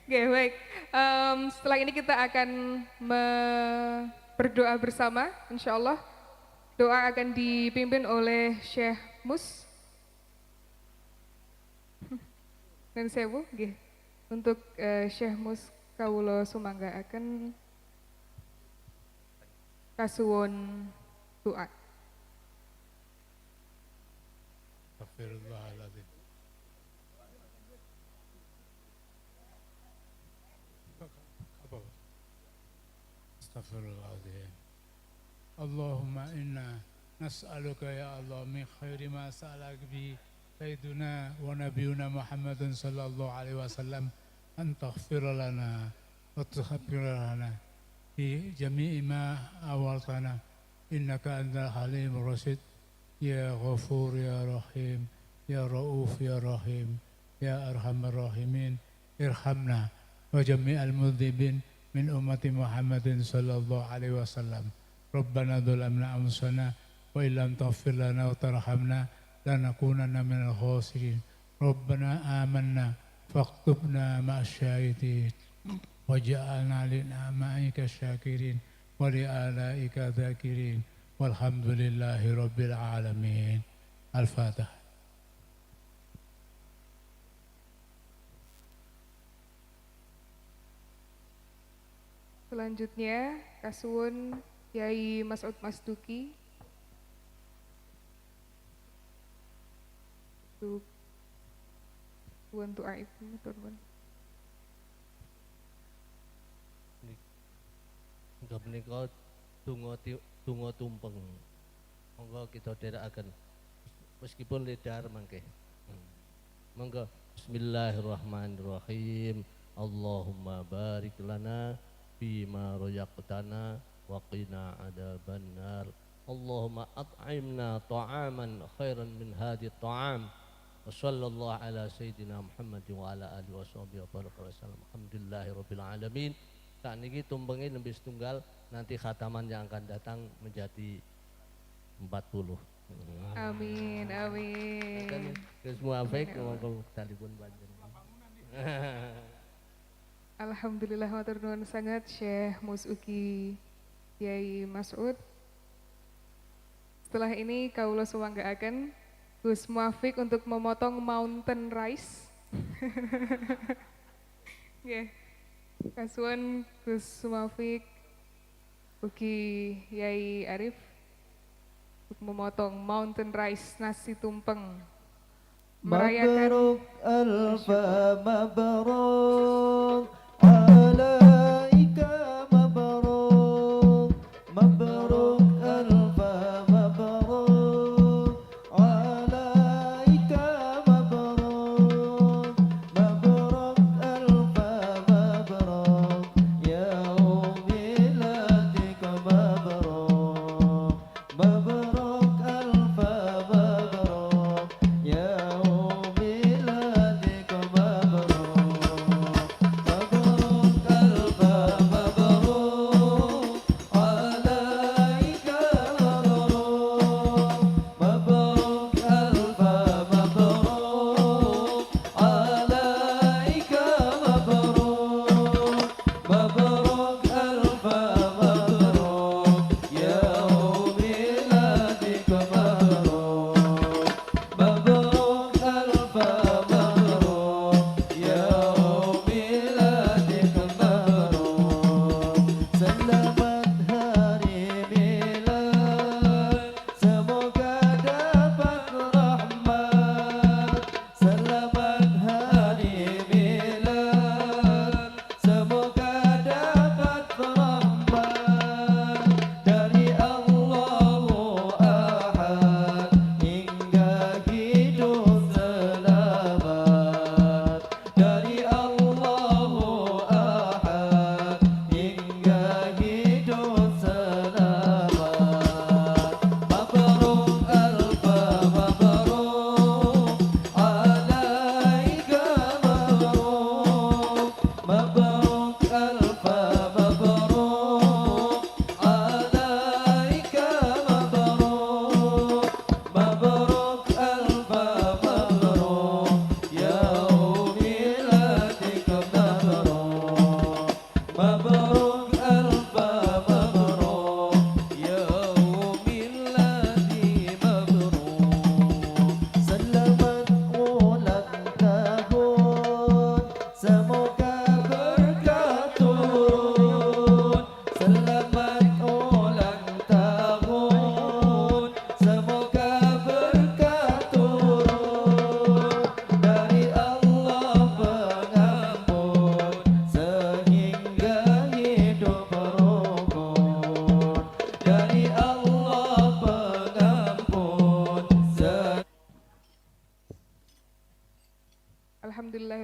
Oke, baik. Setelah ini kita akan berdoa bersama, insya Allah. Doa akan dipimpin oleh Syekh Mus dan Sewu. Nggih. Untuk Syekh Mus Kawulo Sumangga akan kasuwun doa. Astagfirullahaladzim. Apa? Astagfirullahaladzim. Allahumma inna nas'aluka ya Allah min khairi ma sa'alak bi sayyiduna wa nabiyuna Muhammadun sallallahu alaihi wasallam an taghfir lana wa tughfir lana fi jami'i ma awaltana innaka antal halimur rasyid ya ghafur ya rahim ya rauf ya rahim ya arhamar rahimin irhamna wa jami'al mudhibin min ummati Muhammadin sallallahu alaihi wasallam. Rabbana dhalamna anfusana wa illam taghfir lana wa tarhamna lanakunanna minal khasirin. Rabbana amanna faktubna ma'asyahidin waj'alna li'ama'ika syakirin wa li'alaika dzakirin walhamdulillahi rabbil alamin. Al-Fatihah. Selanjutnya, kasuwun Yai Mas'ud Masduki untuk doa ibu turun. Enggak menika donga tumpeng. Monggo kita dherekaken meskipun ledar mangke. Monggo bismillahirrahmanirrahim. Allahumma barik lana bima razaqtana wa qina adzabannar. Allahumma at'imna ta'aman khairan min hadhihi ta'am. Wa sallallahu ala sayyidina Muhammad wa ala alihi washabihi wa baraka wasallam. Alhamdulillahirabbil alamin. Saat ini tumpengnya lebih setunggal, nanti khataman yang akan datang menjadi 40. Amin, amin. Semua baik, monggo talipun banjur. Alhamdulillah matur nuwun sangat Syekh Mus ugi Yai Mas'ud. Setelah ini kawula suwanggaaken Gus Muafiq untuk memotong mountain rice. Nggih. Kasuwun Gus Muafiq ugi Yai Arif untuk memotong mountain rice nasi tumpeng. Merayakan Mabruk alfa mabruk alaika mabruk mabruk alfa mabruk alaika mabruk mabruk alfa mabruk yaum miladika mabruk mabruk alfa mabruk yaum miladika mabruk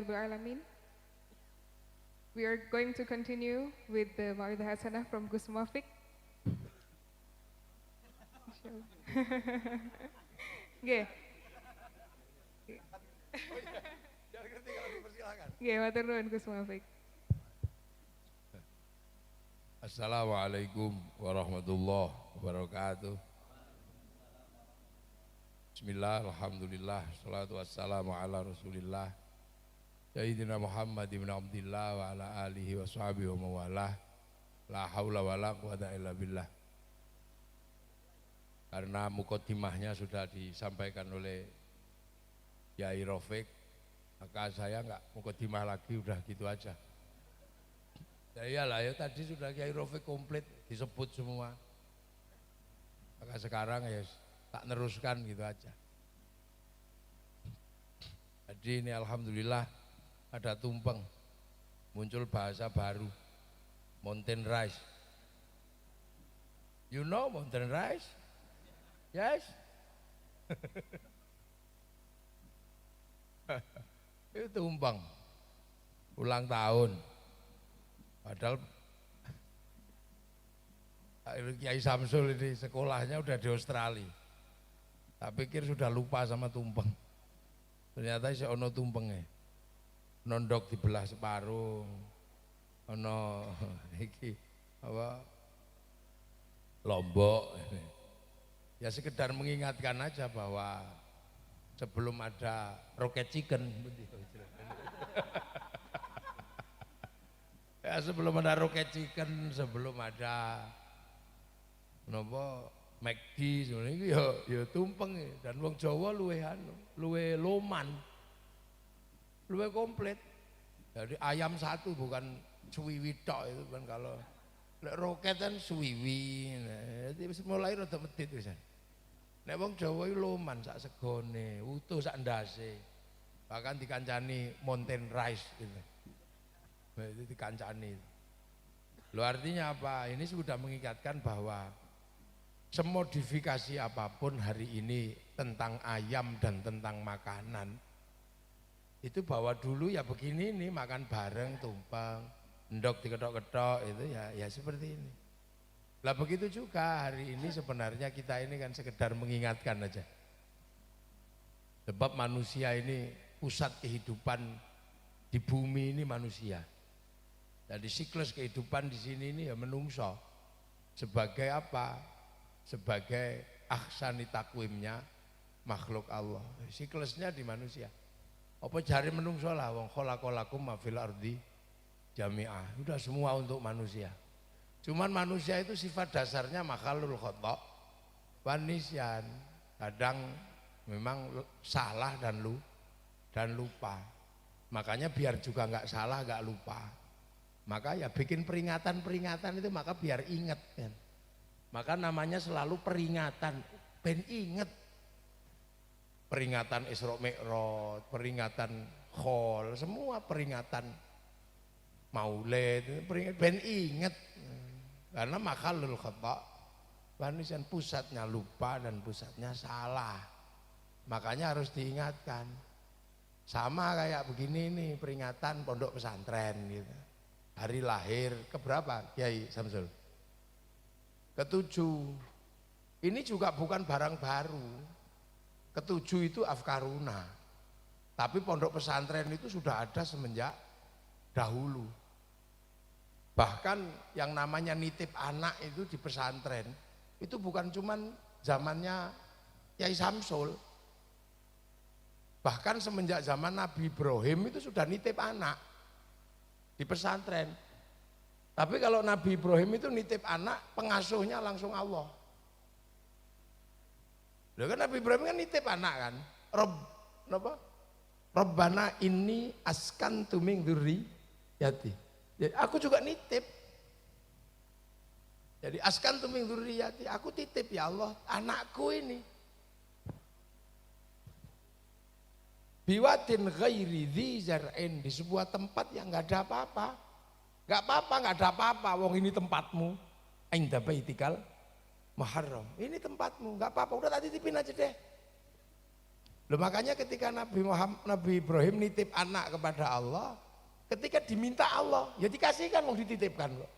Rabbil Alamin. We are going to continue with the Mau'idah Hasanah from Gus Muafik. Nggih. Nggih, matur nuwun Gus Muafik. Assalamualaikum warahmatullahi wabarakatuh. Bismillah, alhamdulillah, salatu wassalamu ala rasulillah Sayyidina Muhammad ibn Abdillah wa ala alihi wa sahbihi wa mawalah. La hawla wa la quwata illa billah. Karena mukaddimahnya sudah disampaikan oleh Yai Rafiq, maka saya enggak mukaddimah lagi, udah gitu aja. Ya iyalah ya, tadi sudah Kiai Rafiq komplit disebut semua. Maka sekarang ya tak neruskan gitu aja. Jadi ini alhamdulillah ada tumpeng, muncul bahasa baru, mountain rice. You know mountain rice? Yes? Itu tumpeng, ulang tahun. Padahal Kiai Samsul ini sekolahnya udah di Australia. Tak pikir sudah lupa sama tumpeng. Ternyata si ono tumpengnya. Nondok dibelah separuh. Ono iki apa? Lombok. Ya sekedar mengingatkan aja bahwa sebelum ada rocket chicken. Ya sebelum ada rocket chicken, sebelum ada nopo McD sebenarnya ya tumpeng dan wong Jawa luwe loman, luwe komplit. Jadi ayam satu bukan suwiwi tok itu kan, kalau roket kan suwiwi. Nah, jadi mulai rada medit pisan. Nek wong Jawa itu loman sak segone, utuh sak ndase. Bahkan dikancani mountain rice gitu. Nah, itu dikancani. Lo artinya apa? Ini sudah mengingatkan bahwa semodifikasi apapun hari ini tentang ayam dan tentang makanan, itu bahwa dulu ya begini nih, makan bareng tumpeng, endok diketok-ketok, itu ya seperti ini. Lah begitu juga hari ini sebenarnya kita ini kan sekedar mengingatkan aja. Sebab manusia ini pusat kehidupan di bumi ini manusia. Jadi siklus kehidupan di sini ini ya menungso. Sebagai apa? Sebagai aksani takwimnya makhluk Allah. Siklusnya di manusia. Apa jari menungso lah, wong khalaqalakum ma fil ardi jami'ah. Udah semua untuk manusia. Cuman manusia itu sifat dasarnya makhlul khata' wan nisyan. Kadang memang salah dan lupa. Makanya biar juga enggak salah, enggak lupa. Maka ya bikin peringatan-peringatan itu, maka biar inget kan. Maka namanya selalu peringatan, ben inget. Peringatan Isra Mi'raj, peringatan Khol, semua peringatan Maulid, ben inget. Karena makhlul khata' manusia pusatnya lupa dan pusatnya salah. Makanya harus diingatkan. Sama kayak begini nih peringatan pondok pesantren gitu. Hari lahir keberapa Kiai Samsul? Ketujuh. Ini juga bukan barang baru. Ketujuh itu afkaruna. Tapi pondok pesantren itu sudah ada semenjak dahulu. Bahkan yang namanya nitip anak itu di pesantren itu bukan cuman zamannya Kiai Samsul. Bahkan semenjak zaman Nabi Ibrahim itu sudah nitip anak di pesantren. Tapi kalau Nabi Ibrahim itu nitip anak, pengasuhnya langsung Allah. Loh kan Nabi Ibrahim kan nitip anak kan. Rabbana inni askantu min dzurriyyati. Jadi aku juga nitip. Jadi askantu min dzurriyyati, aku titip ya Allah anakku ini. Biwatin ghairi dzi zar'in, di sebuah tempat yang enggak ada apa-apa. Enggak apa-apa, enggak ada apa-apa, wong ini tempatmu. Inda baitikal muharram. Ini tempatmu, enggak apa-apa, udah tak titipin aja deh. Loh, makanya ketika Nabi Ibrahim nitip anak kepada Allah, ketika diminta Allah, ya dikasihkan, mau dititipkan kok.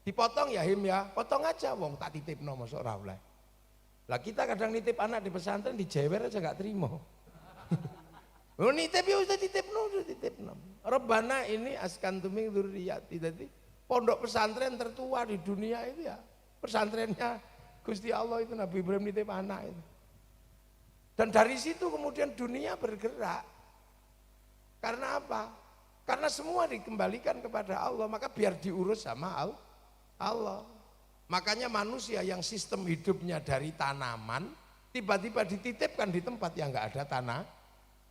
Dipotong ya him ya, potong aja wong tak titipno mosok ora oleh. Lah kita kadang nitip anak di pesantren dijewer aja gak terima. Lu nitip ya udah titipno. Rabbana ini askantuming dzurriyyati. Jadi pondok pesantren tertua di dunia itu ya pesantrennya Gusti Allah itu, Nabi Ibrahim nitip anak itu. Dan dari situ kemudian dunia bergerak. Karena apa? Karena semua dikembalikan kepada Allah, maka biar diurus sama Allah. Makanya manusia yang sistem hidupnya dari tanaman, tiba-tiba dititipkan di tempat yang enggak ada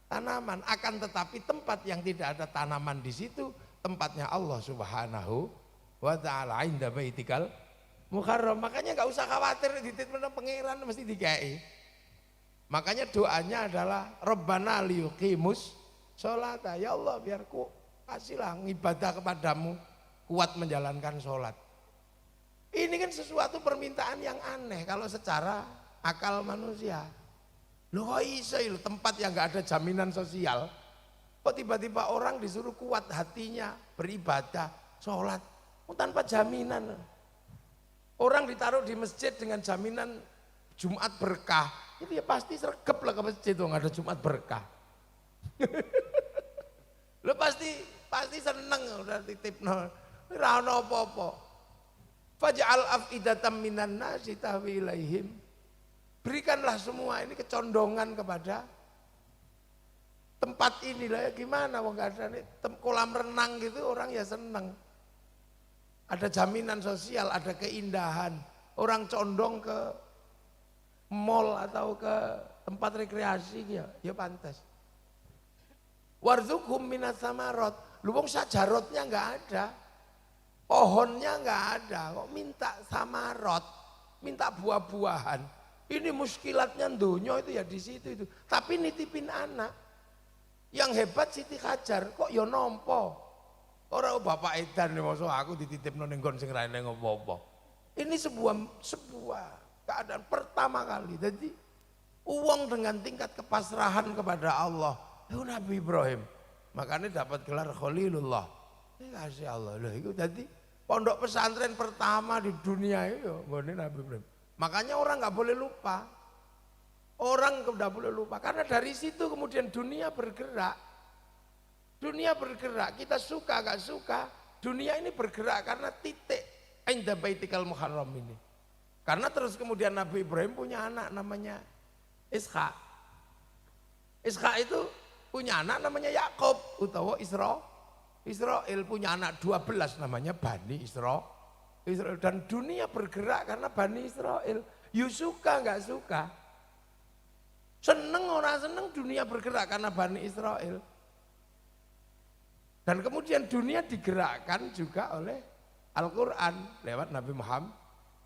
tanaman. Akan tetapi tempat yang tidak ada tanaman di situ, tempatnya Allah Subhanahu wa ta'ala, inda baitikal muharram. Makanya enggak usah khawatir dititipkan pangeran mesti dikai. Makanya doanya adalah Rabbana liyuqimus sholata. Ya Allah, biar ku kasihlah ibadah kepadamu, kuat menjalankan sholat. Ini kan sesuatu permintaan yang aneh kalau secara akal manusia. Loh kok iso lho, tempat yang gak ada jaminan sosial, kok tiba-tiba orang disuruh kuat hatinya beribadah, sholat, tanpa jaminan. Orang ditaruh di masjid dengan jaminan Jumat berkah, itu ya pasti sergap lah ke masjid tuh nggak ada Jumat berkah. Lo pasti seneng udah titip ora ono apa-apa. Faj'al af'idatam minan nasi tahwi ilaihim. Berikanlah semua ini kecondongan kepada tempat ini lah ya, gimana wong enggak ada kolam renang gitu orang ya seneng. Ada jaminan sosial, ada keindahan. Orang condong ke mall atau ke tempat rekreasi ya pantas. Warzuqhum minas samarot. Lu wong sajarotnya enggak ada. Pohonnya enggak ada, kok minta samarot, minta buah-buahan. Ini muskilatnya dunia itu ya di situ itu. Tapi nitipin anak. Yang hebat Siti Hajar kok ya nompo. Orang Bapak Edan nih maksud aku dititipno ning nggon sing ra eneng apa-apa. Ini sebuah keadaan pertama kali. Jadi uang dengan tingkat kepasrahan kepada Allah. Itu Nabi Ibrahim. Makanya dapat gelar Khalilullah. Ini kasih Allah. Loh, itu jadi pondok pesantren pertama di dunia itu nggone Nabi Ibrahim. Makanya orang nggak boleh lupa. Orang nggak boleh lupa. Karena dari situ kemudian dunia bergerak. Dunia bergerak. Kita suka nggak suka. Dunia ini bergerak karena titik. Inda baitikal muharram ini. Karena terus kemudian Nabi Ibrahim punya anak namanya Ishak. Ishak itu punya anak namanya Yakub utawa Israel punya anak 12 namanya Bani Israel. Dan dunia bergerak karena Bani Israel. You suka nggak suka. Seneng orang seneng dunia bergerak karena Bani Israel. Dan kemudian dunia digerakkan juga oleh Al-Quran lewat Nabi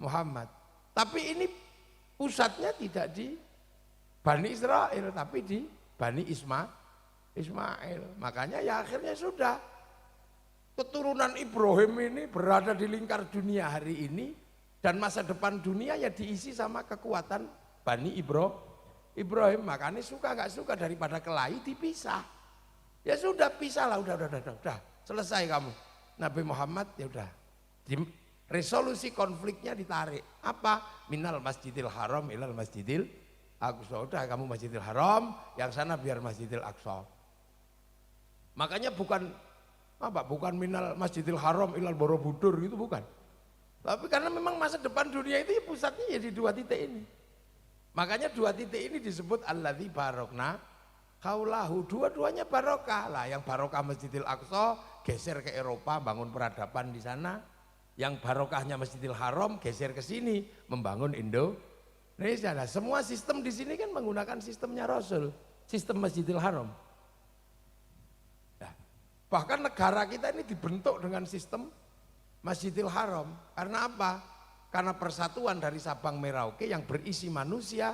Muhammad. Tapi ini pusatnya tidak di Bani Israel tapi di Bani Ismail. Makanya ya akhirnya sudah. Keturunan Ibrahim ini berada di lingkar dunia hari ini. Dan masa depan dunia ya diisi sama kekuatan Bani Ibrahim. Makanya suka gak suka daripada kelahi dipisah. Ya sudah pisah lah, udah selesai kamu. Nabi Muhammad ya udah. Resolusi konfliknya ditarik. Apa? Minal Masjidil Haram ilal Masjidil Aqsa. Udah kamu Masjidil Haram, yang sana biar Masjidil Aqsa. Makanya bukan minal Masjidil Haram ilal Borobudur gitu bukan. Tapi karena memang masa depan dunia itu ya pusatnya ya di dua titik ini. Makanya dua titik ini disebut alladzi barokna haulahu. Dua-duanya barokah lah. Yang barokah Masjidil Aqsa geser ke Eropa bangun peradaban di sana. Yang barokahnya Masjidil Haram geser ke sini membangun Indonesia. Nah, semua sistem di sini kan menggunakan sistemnya Rasul, sistem Masjidil Haram. Nah, bahkan negara kita ini dibentuk dengan sistem Masjidil Haram. Karena apa? Karena persatuan dari Sabang Merauke yang berisi manusia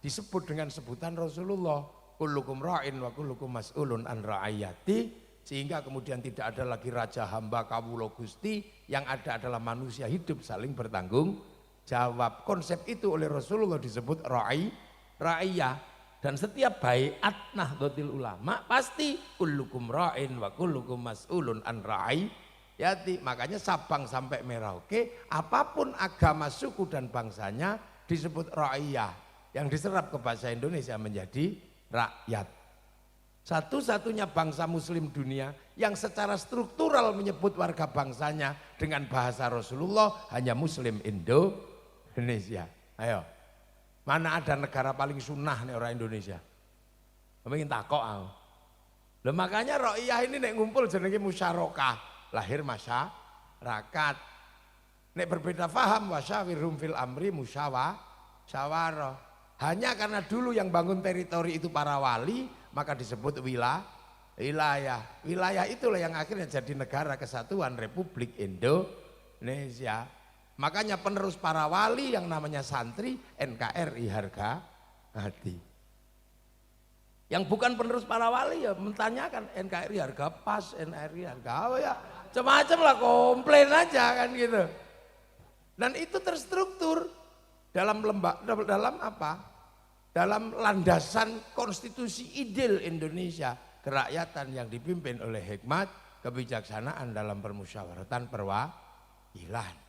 disebut dengan sebutan Rasulullah. Kullukum ra'in wa kullukum mas'ulun an ra'ayati. Sehingga kemudian tidak ada lagi raja hamba kawula Gusti, yang ada adalah manusia hidup saling bertanggung jawab. Konsep itu oleh Rasulullah disebut ra'iyah. Dan setiap baiat Nahdlatul Ulama pasti kullukum ra'in wa kullukum mas'ulun an ra'iyati. Makanya Sabang sampai Merauke apapun agama, suku dan bangsanya disebut ra'iyah. Yang diserap ke bahasa Indonesia menjadi rakyat. Satu-satunya bangsa muslim dunia yang secara struktural menyebut warga bangsanya dengan bahasa Rasulullah hanya muslim Indonesia. Ayo. Mana ada negara paling sunnah nih orang Indonesia? Mungkin takok aku. Loh makanya Ro'iyah ini nek ngumpul jenenge musyarakah, lahir masyarakat. Nek berbeda faham wasyawirhum fil amri musyawarah. Hanya karena dulu yang bangun teritori itu para wali, maka disebut wilayah. Wilayah itulah yang akhirnya jadi negara kesatuan Republik Indonesia. Makanya penerus para wali yang namanya santri NKRI harga hati. Yang bukan penerus para wali ya mentanyakan NKRI harga pas, NKRI harga apa ya. Macam-macam lah, komplain aja kan gitu. Dan itu terstruktur dalam dalam apa? Dalam landasan konstitusi ideal Indonesia, kerakyatan yang dipimpin oleh hikmat, kebijaksanaan dalam permusyawaratan perwakilan.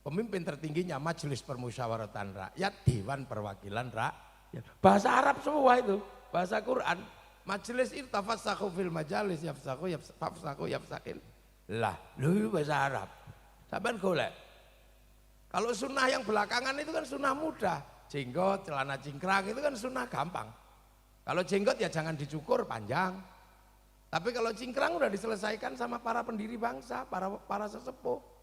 Pemimpin tertingginya Majelis Permusyawaratan Rakyat, Dewan Perwakilan Rakyat. Bahasa Arab semua itu, bahasa Quran. Majelis itu tafassahu fil majalis yafsahu yafsakil. Lah, lu bahasa Arab. Saban golek. Kalau sunnah yang belakangan itu kan sunnah mudah. Jenggot, celana cingkrang itu kan sunnah gampang. Kalau jenggot ya jangan dicukur panjang. Tapi kalau cingkrang udah diselesaikan sama para pendiri bangsa, para sesepuh.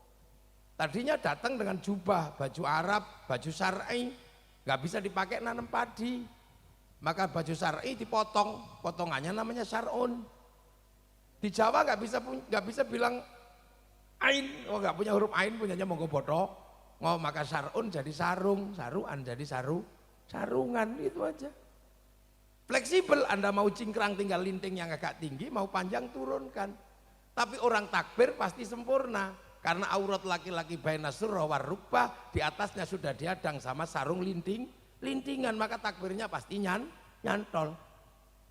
Tadinya datang dengan jubah, baju Arab, baju syar'i, nggak bisa dipakai nanam padi. Maka baju syar'i dipotong, potongannya namanya syar'un. Di Jawa nggak bisa bilang ain, oh nggak punya huruf ain, punyanya monggo bodoh. Oh maka syar'un jadi sarung, saruan jadi sarungan, itu aja. Fleksibel, Anda mau cingkrang tinggal linting yang agak tinggi, mau panjang turunkan. Tapi orang takbir pasti sempurna. Karena aurat laki-laki baina surah war rukbah, di atasnya sudah dihadang sama sarung lintingan, maka takbirnya pasti nyantol.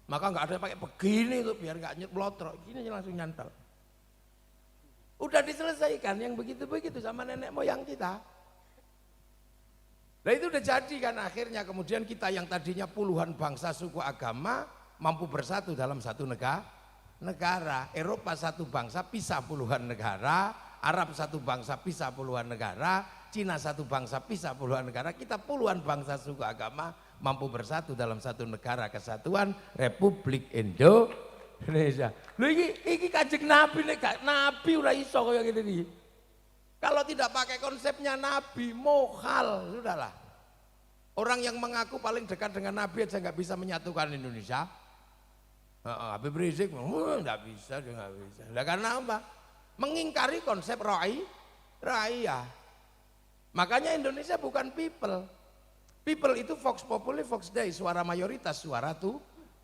Maka nggak ada pakai begini tuh biar nggak nyetlotrok, gini langsung nyantol. Udah diselesaikan yang begitu-begitu sama nenek moyang kita. Nah itu udah jadi kan akhirnya kemudian kita yang tadinya puluhan bangsa suku agama mampu bersatu dalam satu negara. Eropa satu bangsa pisah puluhan negara. Arab satu bangsa pisah puluhan negara, Cina satu bangsa pisah puluhan negara, kita puluhan bangsa suku agama mampu bersatu dalam satu negara kesatuan Republik Indonesia. Lho iki Kanjeng Nabi nek Nabi ora iso kaya ngene iki. Kalau tidak pakai konsepnya Nabi, mohal, sudahlah. Orang yang mengaku paling dekat dengan Nabi aja nggak bisa menyatukan Indonesia. Habib Rizik, nggak bisa, dia nggak bisa. Nah, karena apa? Mengingkari konsep ra'iyah. Makanya Indonesia bukan people. People itu vox populi, vox dei, suara mayoritas, suara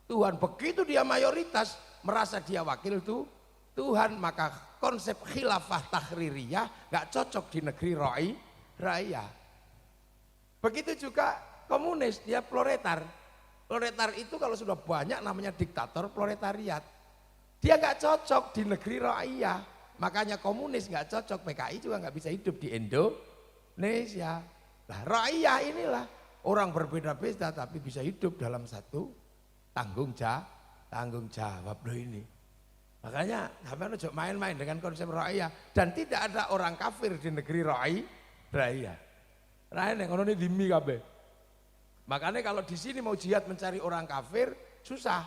Tuhan. Begitu dia mayoritas, merasa dia wakil Tuhan, maka konsep khilafah tahririyah gak cocok di negeri ra'iyah. Begitu juga komunis, dia proletar. Proletar itu kalau sudah banyak namanya diktator proletariat. Dia gak cocok di negeri ra'iyah. Makanya komunis nggak cocok, PKI juga nggak bisa hidup di Indonesia. Nah, ra'iyah inilah orang berbeda-beda tapi bisa hidup dalam satu tanggung jawab loh ini. Makanya sampai ojo main-main dengan konsep ra'iyah dan tidak ada orang kafir di negeri ra'iyah. Ra'iyah yang ngono dimi kabeh. Makanya kalau di sini mau jihad mencari orang kafir susah.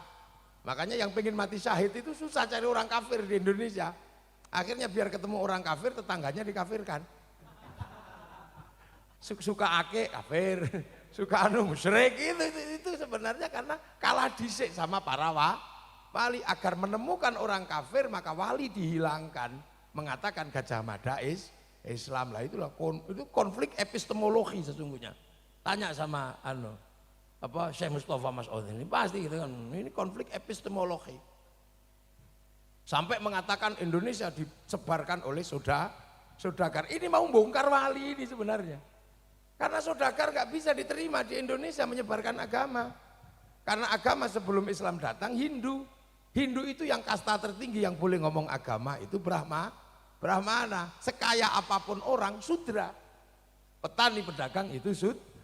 Makanya yang pengen mati syahid itu susah cari orang kafir di Indonesia. Akhirnya biar ketemu orang kafir, tetangganya dikafirkan. Suka ake kafir, suka musyrik itu sebenarnya karena kalah disik sama para wali. Agar menemukan orang kafir maka wali dihilangkan. Mengatakan Gajah Mada Islam lah, itulah itu konflik epistemologi sesungguhnya. Tanya sama Syekh Mustafa Mas'ud ini pasti gitu kan. Ini konflik epistemologi. Sampai mengatakan Indonesia disebarkan oleh saudagar. Ini mau bongkar wali ini sebenarnya. Karena saudagar gak bisa diterima di Indonesia menyebarkan agama. Karena agama sebelum Islam datang Hindu. Hindu itu yang kasta tertinggi yang boleh ngomong agama itu Brahmana. Sekaya apapun orang sudra. Petani pedagang itu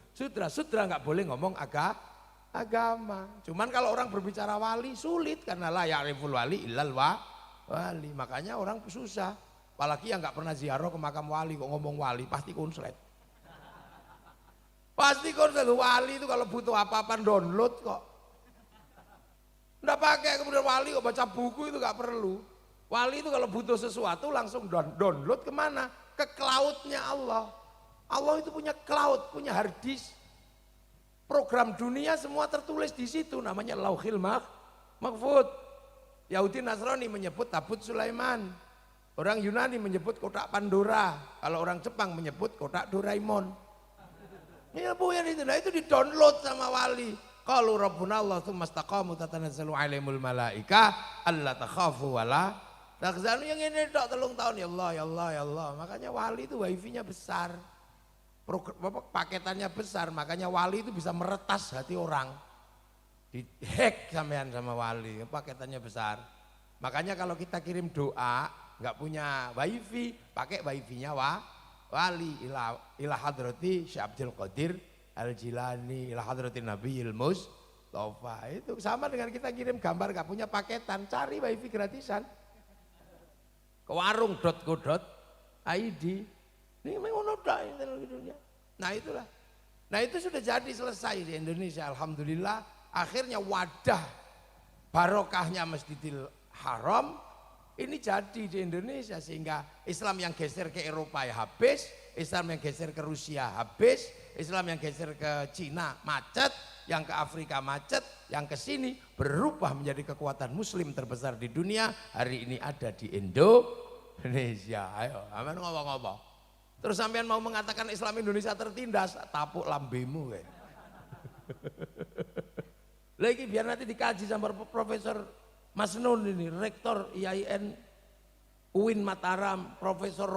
sudra. Sudra nggak boleh ngomong agama. Cuman kalau orang berbicara wali sulit karena la ya'riful wali illal wali. Makanya orang susah. Apalagi yang nggak pernah ziarah ke makam wali kok ngomong wali pasti konslet. Pasti konslet wali itu kalau butuh apa-apa download kok. Nggak pakai kemudian wali kok baca buku itu nggak perlu. Wali itu kalau butuh sesuatu langsung download kemana? Ke cloud-nya Allah. Allah itu punya cloud, punya hard disk. Program dunia semua tertulis di situ namanya Lauhil Mahfud. Yahudi Nasrani menyebut tabut Sulaiman. Orang Yunani menyebut kotak Pandora. Kalau orang Jepang menyebut kotak Doraemon. Ini punya itu, nah itu di-download sama wali. Qalu rabbuna Allah tsumma istaqamu tatanazzalu alaihimul malaika alla takhafu wala tahzanu. Yang ini tok 3 tahun ya Allah ya Allah ya Allah. Makanya wali itu wifi-nya besar. Paketannya besar, makanya wali itu bisa meretas hati orang. Dihack sampean sama wali, paketannya besar. Makanya kalau kita kirim doa nggak punya wifi, pakai wifi-nya wali ila hadrati Syekh Abdul Qadir Al-Jilani ila hadratin Nabiyil Mustafa. Itu sama dengan kita kirim gambar gak punya paketan, cari wifi gratisan ke warung.co.id. Ini mengono teknologinya. Nah itulah. Nah itu sudah jadi selesai di Indonesia. Alhamdulillah akhirnya wadah barokahnya Masjidil Haram ini jadi di Indonesia, sehingga Islam yang geser ke Eropa ya habis, Islam yang geser ke Rusia habis, Islam yang geser ke Cina macet, yang ke Afrika macet, yang ke sini berubah menjadi kekuatan muslim terbesar di dunia. Hari ini ada di Indonesia. Ayo, aman ngomong-ngomong. Terus sampean mau mengatakan Islam Indonesia tertindas, tapuk lambemu kayak. Lagi biar nanti dikaji sama Profesor Mas Nun ini, Rektor IAIN UIN Mataram, Profesor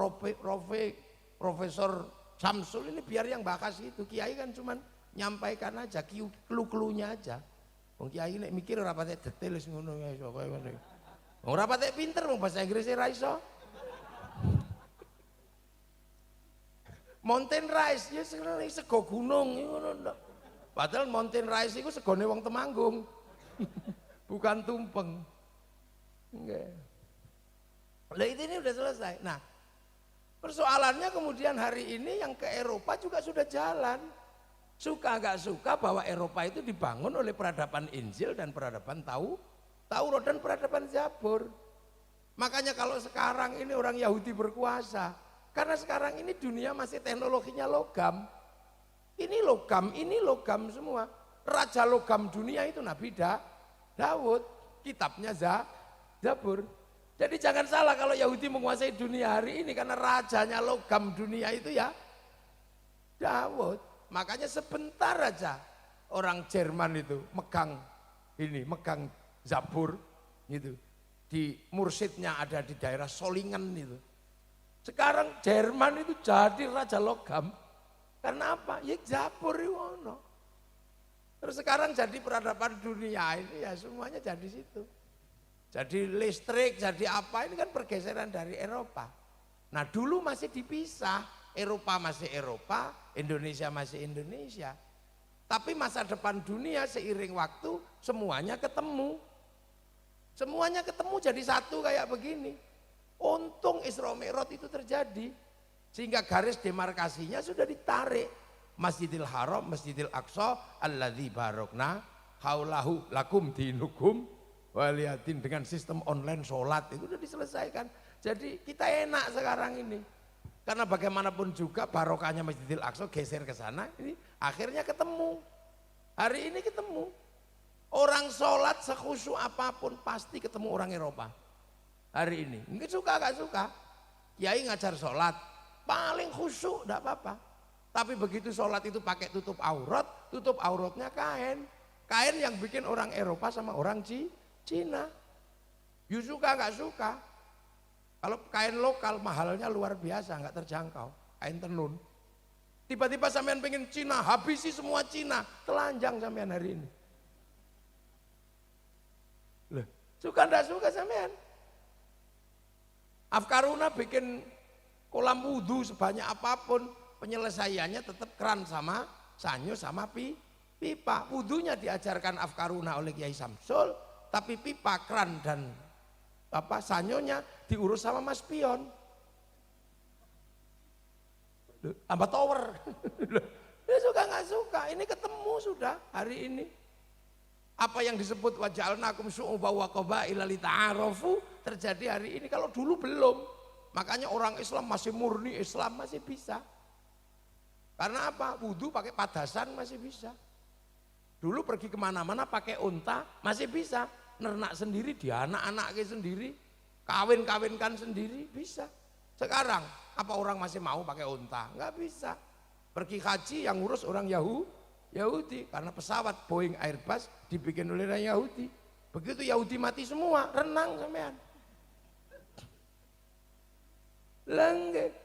Profesor Samsul ini biar yang bahas itu. Kiai kan cuman nyampaikan aja, clue-cluenya aja. Wong kiai nek mikir ora patek detail wis ngono ya iso koyo ngene. Wong ora patek pinter wong bahasa Inggris ra iso. Mountain rice ya sego gunung ngono ndak. Padahal mountain rice itu segone wong Temanggung. Bukan tumpeng. Nggih. Lah ini udah selesai. Nah, persoalannya kemudian hari ini yang ke Eropa juga sudah jalan. Suka gak suka bahwa Eropa itu dibangun oleh peradaban Injil dan peradaban Taurat dan peradaban Zabur. Makanya kalau sekarang ini orang Yahudi berkuasa, karena sekarang ini dunia masih teknologinya logam. Ini logam semua. Raja logam dunia itu Nabi Daud, kitabnya Zabur. Jadi jangan salah kalau Yahudi menguasai dunia hari ini karena rajanya logam dunia itu ya Daud. Makanya sebentar aja orang Jerman itu megang Zabur gitu. Di mursidnya ada di daerah Solingen itu. Sekarang Jerman itu jadi raja logam. Karena apa? Ya Zabur itu ono. Terus sekarang jadi peradaban dunia ini ya semuanya jadi situ. Jadi listrik, jadi apa, ini kan pergeseran dari Eropa. Nah dulu masih dipisah, Eropa masih Eropa, Indonesia masih Indonesia. Tapi masa depan dunia seiring waktu semuanya ketemu. Semuanya ketemu jadi satu kayak begini. Untung Isra Mi'raj itu terjadi. Sehingga garis demarkasinya sudah ditarik. Masjidil Haram, Masjidil Aqsa, alladzi barokna haulahu lakum dinukum waliyadin, dengan sistem online sholat itu sudah diselesaikan. Jadi kita enak sekarang ini. Karena bagaimanapun juga barokahnya Masjidil Aqsa geser ke sana, ini akhirnya ketemu. Hari ini ketemu. Orang sholat sekhusyuk apapun pasti ketemu orang Eropa. Hari ini, nggak suka gak suka. Kiai ngajar sholat, paling khusyuk enggak apa-apa. Tapi begitu sholat itu pakai tutup auratnya kain. Kain yang bikin orang Eropa sama orang Cina. You suka nggak suka. Kalau kain lokal mahalnya luar biasa, nggak terjangkau. Kain tenun. Tiba-tiba sampean pengen Cina, habisi semua Cina. Telanjang sampean hari ini. Suka ndak suka sampean. Afkaruna bikin kolam wudhu sebanyak apapun, penyelesaiannya tetap keran sama sanyo sama pipa. Wudhunya diajarkan Afkaruna oleh Kiai Samsul, tapi pipa, keran dan sanyonya diurus sama Mas Pion. Tambah tower. Dia suka nggak suka, ini ketemu sudah hari ini. Apa yang disebut waja'alnakum syu'uban wa qabaila lita'arafu terjadi hari ini, kalau dulu belum. Makanya orang Islam masih murni Islam masih bisa. Karena apa? Wudhu pakai padasan masih bisa. Dulu pergi kemana-mana pakai unta masih bisa. Nernak sendiri, dia anak-anaknya sendiri, kawin-kawinkan sendiri bisa. Sekarang apa orang masih mau pakai unta? Nggak bisa. Pergi haji yang ngurus orang Yahudi, karena pesawat Boeing Airbus dibikin oleh orang Yahudi. Begitu Yahudi mati semua, renang sampean. Lengge.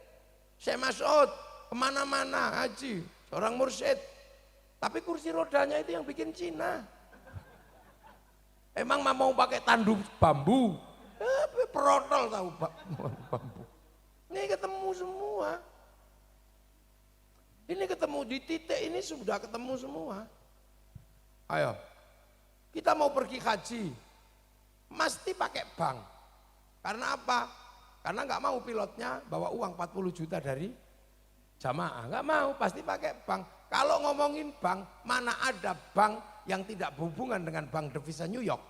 Syekh Mas'ud kemana-mana haji, seorang mursyid. Tapi kursi rodanya itu yang bikin Cina. Emang mau pakai tandu bambu? Perotol tahu bambu. Ini ketemu semua. Ini ketemu di titik ini sudah ketemu semua. Ayo, kita mau pergi haji, mesti pakai bank. Karena apa? Karena nggak mau pilotnya bawa uang 40 juta dari jamaah, nggak mau, pasti pakai bank. Kalau ngomongin bank, mana ada bank yang tidak berhubungan dengan bank devisa New York.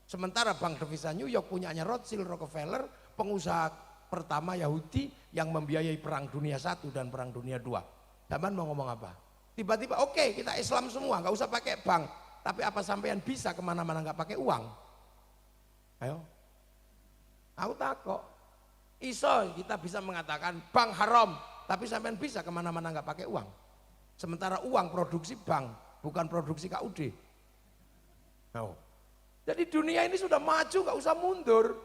Sementara bank devisa New York punyanya Rothschild Rockefeller, pengusaha pertama Yahudi yang membiayai perang dunia I dan perang dunia II. Zaman mau ngomong apa? Tiba-tiba oke, kita Islam semua, nggak usah pakai bank. Tapi apa sampean bisa kemana-mana nggak pakai uang? Ayo, aku takut. Iso kita bisa mengatakan bank haram, tapi sampean bisa kemana-mana nggak pakai uang. Sementara uang produksi bank, bukan produksi KUD. No. Jadi dunia ini sudah maju, nggak usah mundur.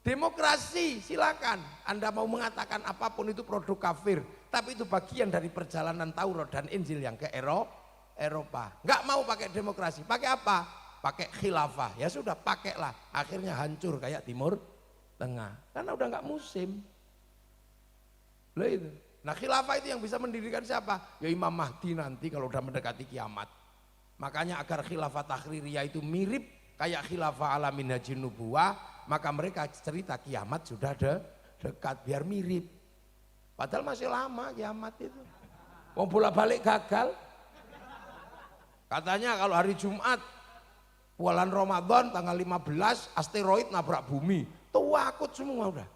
Demokrasi silakan, Anda mau mengatakan apapun itu produk kafir, tapi itu bagian dari perjalanan Taurat dan Injil yang ke Eropa. Nggak mau pakai demokrasi, pakai apa? Pakai khilafah, ya sudah pakailah. Akhirnya hancur kayak Timur Tengah, karena udah nggak musim. Loh itu. Nah khilafah itu yang bisa mendirikan siapa? Ya Imam Mahdi nanti kalau udah mendekati kiamat. Makanya agar khilafah takhririyah itu mirip kayak khilafah ala minhajin nubuwah, maka mereka cerita kiamat sudah dekat biar mirip. Padahal masih lama kiamat itu. Mau bolak-balik gagal. Katanya kalau hari Jumat bulan Ramadan tanggal 15 asteroid nabrak bumi. Takut semua udah.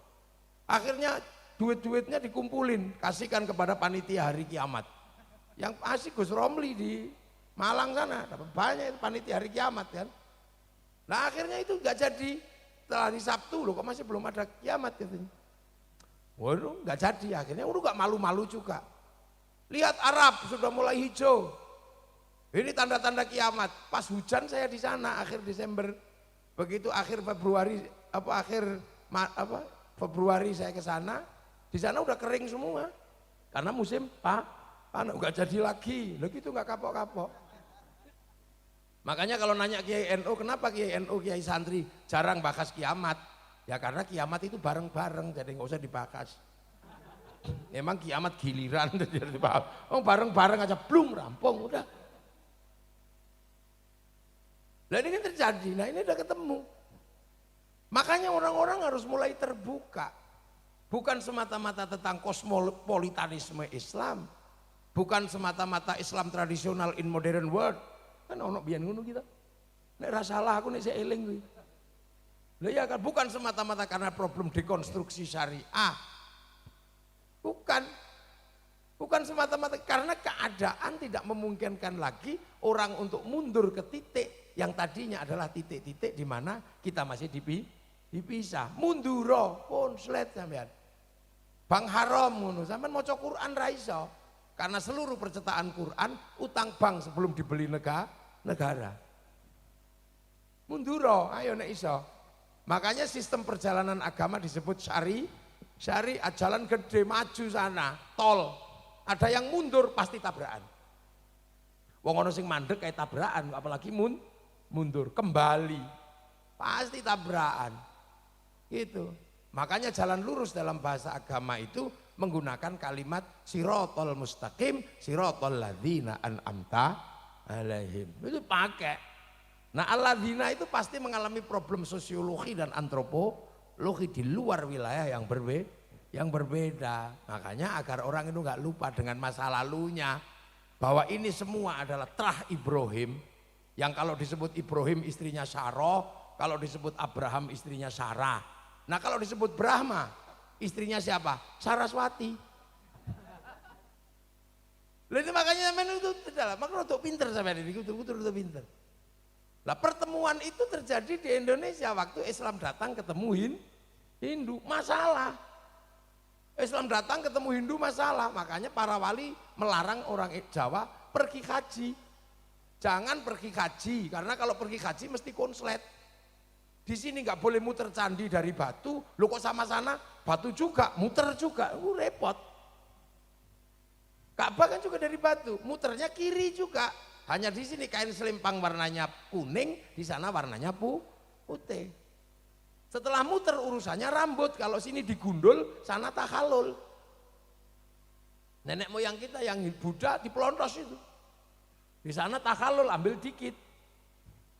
Akhirnya duit-duitnya dikumpulin, kasihkan kepada panitia hari kiamat. Yang asik Gus Romli di Malang sana, dapat banyak itu panitia hari kiamat kan. Nah akhirnya itu nggak jadi. Setelah hari Sabtu loh, kok masih belum ada kiamat katanya. Waduh nggak jadi, akhirnya udah nggak malu-malu juga. Lihat Arab sudah mulai hijau. Ini tanda-tanda kiamat. Pas hujan saya di sana akhir Desember. Begitu akhir Februari Februari saya ke sana, di sana udah kering semua. Karena musim panas nggak jadi lagi. Loh gitu nggak kapok-kapok. Makanya kalau nanya Kiai NU, kenapa Kiai NU, Kiai santri jarang bahas kiamat? Ya karena kiamat itu bareng-bareng, jadi nggak usah dibahas. Emang kiamat giliran, jadi dibahas. Oh bareng-bareng aja, belum rampung, udah. Nah ini kan terjadi, nah ini udah ketemu. Makanya orang-orang harus mulai terbuka. Bukan semata-mata tentang kosmopolitanisme Islam. Bukan semata-mata Islam tradisional in modern world. Kan ono biyen ngono kita. Nek ra salah aku nek sik eling kuwi. Lah ya kan bukan semata-mata karena problem dekonstruksi syariah. Bukan. Bukan semata-mata karena keadaan tidak memungkinkan lagi orang untuk mundur ke titik yang tadinya adalah titik-titik di mana kita masih dipisah. Munduro pun slet sampean. Bang haram ngono, sampean maca Quran ra iso. Karena seluruh percetakan Quran utang bank sebelum dibeli negara. Munduro, ayo nek iso. Makanya sistem perjalanan agama disebut syariat, jalan gede maju sana, tol. Ada yang mundur pasti tabrakan. Wong ono sing mandek kayak tabrakan, apalagi mundur kembali. pasti tabrakan. Gitu. Makanya jalan lurus dalam bahasa agama itu menggunakan kalimat sirotol mustaqim, sirotol ladzina an'amta alaihim. Itu pakai. Nah alladzina itu pasti mengalami problem sosiologi dan antropologi di luar wilayah yang berbeda. Makanya agar orang itu nggak lupa dengan masa lalunya, bahwa ini semua adalah terah Ibrahim, yang kalau disebut Ibrahim istrinya Sarah, kalau disebut Abraham istrinya Sarah. Nah kalau disebut Brahma istrinya siapa? Saraswati. Lalu itu makanya itu adalah makanya untuk pinter sampai ini, untuk pinter. Lah pertemuan itu terjadi di Indonesia waktu Islam datang ketemu Hindu, masalah. Islam datang ketemu Hindu masalah, makanya para wali melarang orang Jawa pergi haji. Jangan pergi haji, karena kalau pergi haji mesti konslet. Di sini nggak boleh muter candi dari Batu, lu kok sama sana Batu juga, muter juga, repot. Ka'bah kan juga dari Batu, muternya kiri juga. Hanya di sini kain selempang warnanya kuning, di sana warnanya putih. Setelah muter urusannya rambut, kalau sini digundul, sana tahalul. Nenek moyang kita yang Buddha dipelontos itu. Di sana tahalul ambil dikit.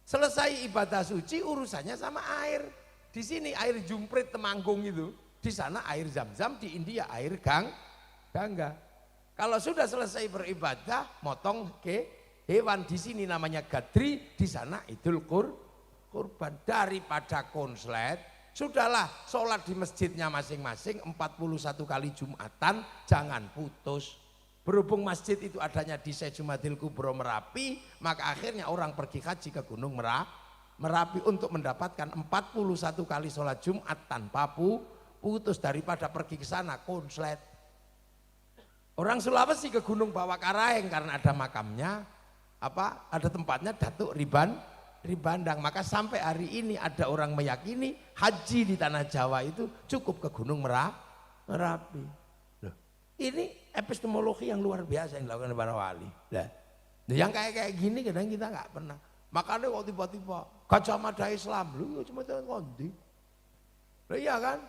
Selesai ibadah suci urusannya sama air. Di sini air Jumprit Temanggung itu, di sana air Zam-Zam, di India air Gangga. Kalau sudah selesai beribadah, motong ke hewan, di sini namanya gadri, di sana Idul Kurban. Daripada konslet, sudahlah sholat di masjidnya masing-masing 41 kali Jumatan, jangan putus. Berhubung masjid itu adanya di Sejumadil Kubro Merapi, maka akhirnya orang pergi haji ke Gunung Merapi untuk mendapatkan 41 kali sholat Jumat tanpa putus, daripada pergi ke sana konslet. Orang Sulawesi ke Gunung Bawakaraeng karena ada makamnya, ada tempatnya Datuk Ribandang. Maka sampai hari ini ada orang meyakini haji di tanah Jawa itu cukup ke Gunung Merapi. Ini epistemologi yang luar biasa yang dilakukan para wali. Nah, yang kayak gini kadang kita nggak pernah. Makanya kok tiba-tiba Gajah Mada Islam, lu cuma kondi. Nah, iya kan?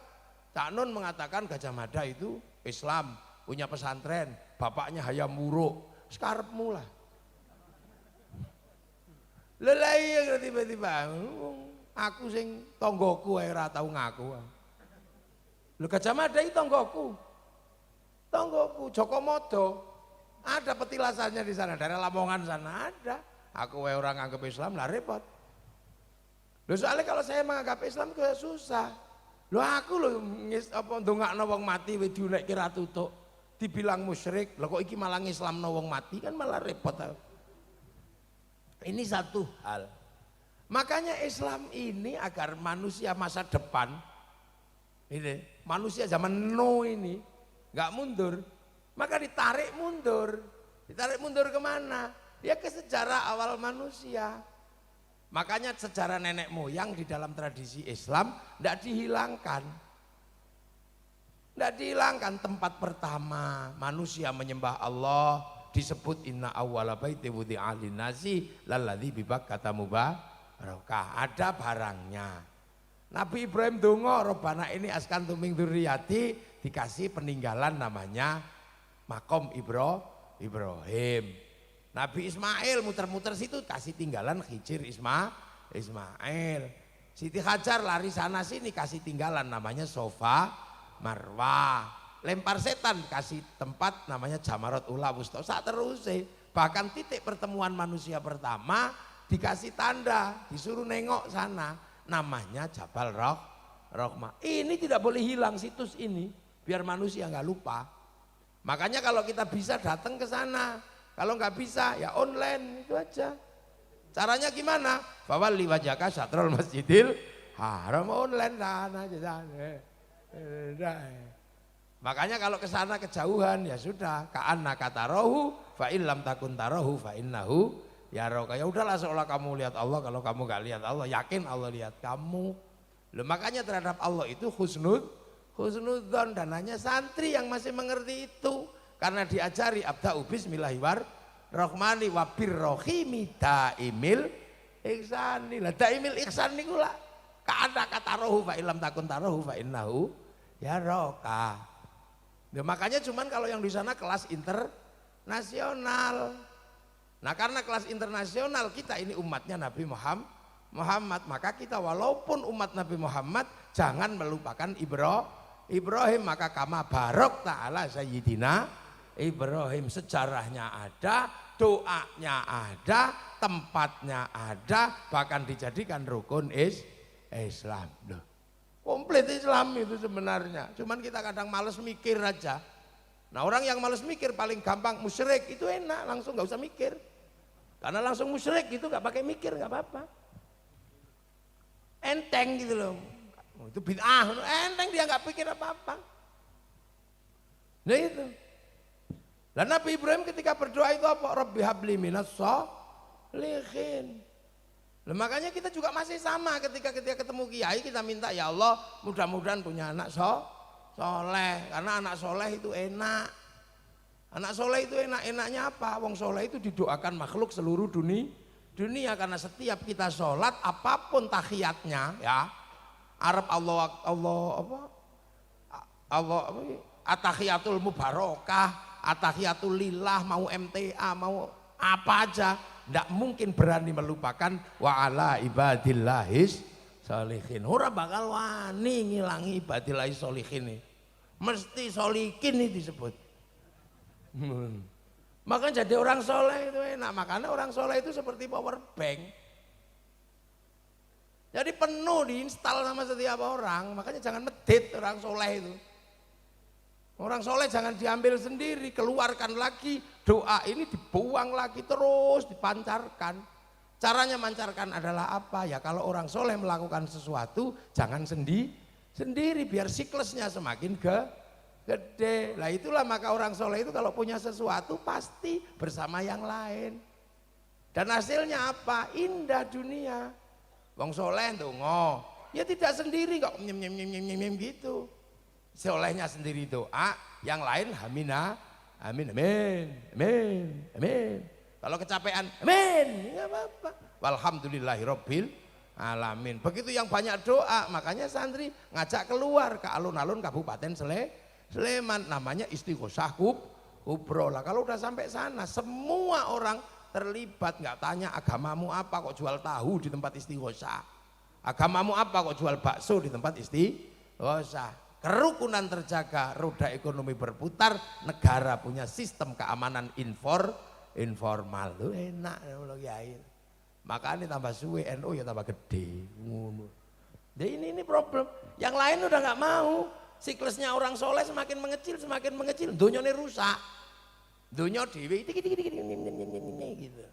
Cak Nun mengatakan Gajah Mada itu Islam, punya pesantren, bapaknya Hayam Wuruk. Sekarepmu lah. Lelai yang tiba-tiba, aku sing tonggoku ora tau ngaku. Lu Gajah Mada itu tonggoku Jokomodo, ada petilasannya di sana, dari Lamongan sana ada. Aku orang anggap Islam lah repot. Loh soalnya kalau saya menganggap Islam itu susah. Loh aku loh ndongakno wong mati wis diunekke ra tutuk, dibilang musyrik. Loh kok iki malah ngislamno wong mati, kan malah repot. Ini satu hal. Makanya Islam ini agar manusia masa depan ini, manusia zaman no ini nggak mundur, maka ditarik mundur kemana? Ya ke sejarah awal manusia. Makanya sejarah nenek moyang di dalam tradisi Islam tidak dihilangkan. Tempat pertama manusia menyembah Allah disebut inna awwala baiti wudi'a linnasi lalladzi bi Bakkata mubarakah. Ada barangnya. Nabi Ibrahim donga Robbana ini askantu min dzurriyyati, dikasih peninggalan namanya makom Ibrahim. Nabi Ismail muter-muter situ kasih tinggalan Hijir Ismail. Siti Hajar lari sana sini kasih tinggalan namanya Sofa Marwah. Lempar setan kasih tempat namanya Jamarat Ula Wusta. Saat terus bahkan titik pertemuan manusia pertama dikasih tanda, disuruh nengok sana namanya Jabal Rahmah. Ini tidak boleh hilang situs ini, biar manusia nggak lupa. Makanya kalau kita bisa datang ke sana, kalau nggak bisa ya online itu aja. Caranya gimana? Fawalli wajhaka syatrul masjidil haram, online sana aja sana. Makanya kalau ke sana kejauhan ya sudah, ka'annaka tarahu fa in lam takun tarahu fa innahu yaraka. Ya udahlah seolah kamu lihat Allah, kalau kamu nggak lihat Allah, yakin Allah lihat kamu. Loh, makanya terhadap Allah itu husnudzon, dan hanya santri yang masih mengerti itu karena diajari abda'u bismillahirrahmanirrahim wa birrohimi daimil ihsani. Lah daimil ihsan niku lah Kata rohu fa ilam takun tarohu fa innahu ya roka. Nah, makanya cuman kalau yang di sana kelas internasional. Nah karena kelas internasional kita ini umatnya Nabi Muhammad, maka kita walaupun umat Nabi Muhammad jangan melupakan Ibrahim, maka kama barok ta'ala Sayyidina Ibrahim. Sejarahnya ada, doanya ada, tempatnya ada, bahkan dijadikan rukun Islam. Loh, komplit Islam itu sebenarnya, cuman kita kadang males mikir aja. Nah orang yang males mikir paling gampang musyrik, itu enak, langsung nggak usah mikir. Karena langsung musyrik gitu nggak pakai mikir, nggak apa-apa. Enteng gitu loh. Itu bid'ah, enteng dia nggak pikir apa-apa. Nah itu. Dan Nabi Ibrahim ketika berdoa itu apa? Rabbi habli minas sholihin. Makanya kita juga masih sama ketika ketemu kiai kita minta ya Allah mudah-mudahan punya anak soleh, karena anak soleh itu enak. Anak soleh itu enaknya apa? Wong soleh itu didoakan makhluk seluruh dunia karena setiap kita sholat apapun tahiyatnya ya Arab Allah atahiyatul mubarakah, atahiyatul lillah, mau MTA, mau apa aja, ndak mungkin berani melupakan wa ala ibadillahis sholihin. Ora bakal wani ngilangi ibadillahis sholihin ini. Mesti sholikin ini disebut. Makanya jadi orang soleh itu enak, makanya orang soleh itu seperti power bank. Jadi penuh diinstal sama setiap orang, makanya jangan medit orang soleh itu. Orang soleh jangan diambil sendiri, keluarkan lagi, doa ini dibuang lagi terus dipancarkan. Caranya mancarkan adalah apa? Ya kalau orang soleh melakukan sesuatu jangan sendiri biar siklusnya semakin gede. Lah itulah maka orang soleh itu kalau punya sesuatu pasti bersama yang lain. Dan hasilnya apa? Indah dunia. Wong soleh ndonga, ya tidak sendiri kok nyem gitu. Solehnya sendiri doa, yang lain hamina, amin, amin, amin, amin. Kalau kecapean, amin, nggak apa-apa. Walhamdulillahirabbil alamin. Begitu yang banyak doa, makanya santri ngajak keluar ke alun-alun Kabupaten Sleman, namanya Istighosah Kubro. Lah kalau udah sampai sana, semua orang terlibat, nggak tanya agamamu apa kok jual tahu di tempat Istighosah, agamamu apa kok jual bakso di tempat Istighosah. Kerukunan terjaga, roda ekonomi berputar, negara punya sistem keamanan informal. Lu enak ya. Makanya tambah suwe NU ya tambah gede. Jadi ini problem. Yang lain udah nggak mau. Siklusnya orang soleh semakin mengecil, dunyanya rusak. Dunya dewi gitu.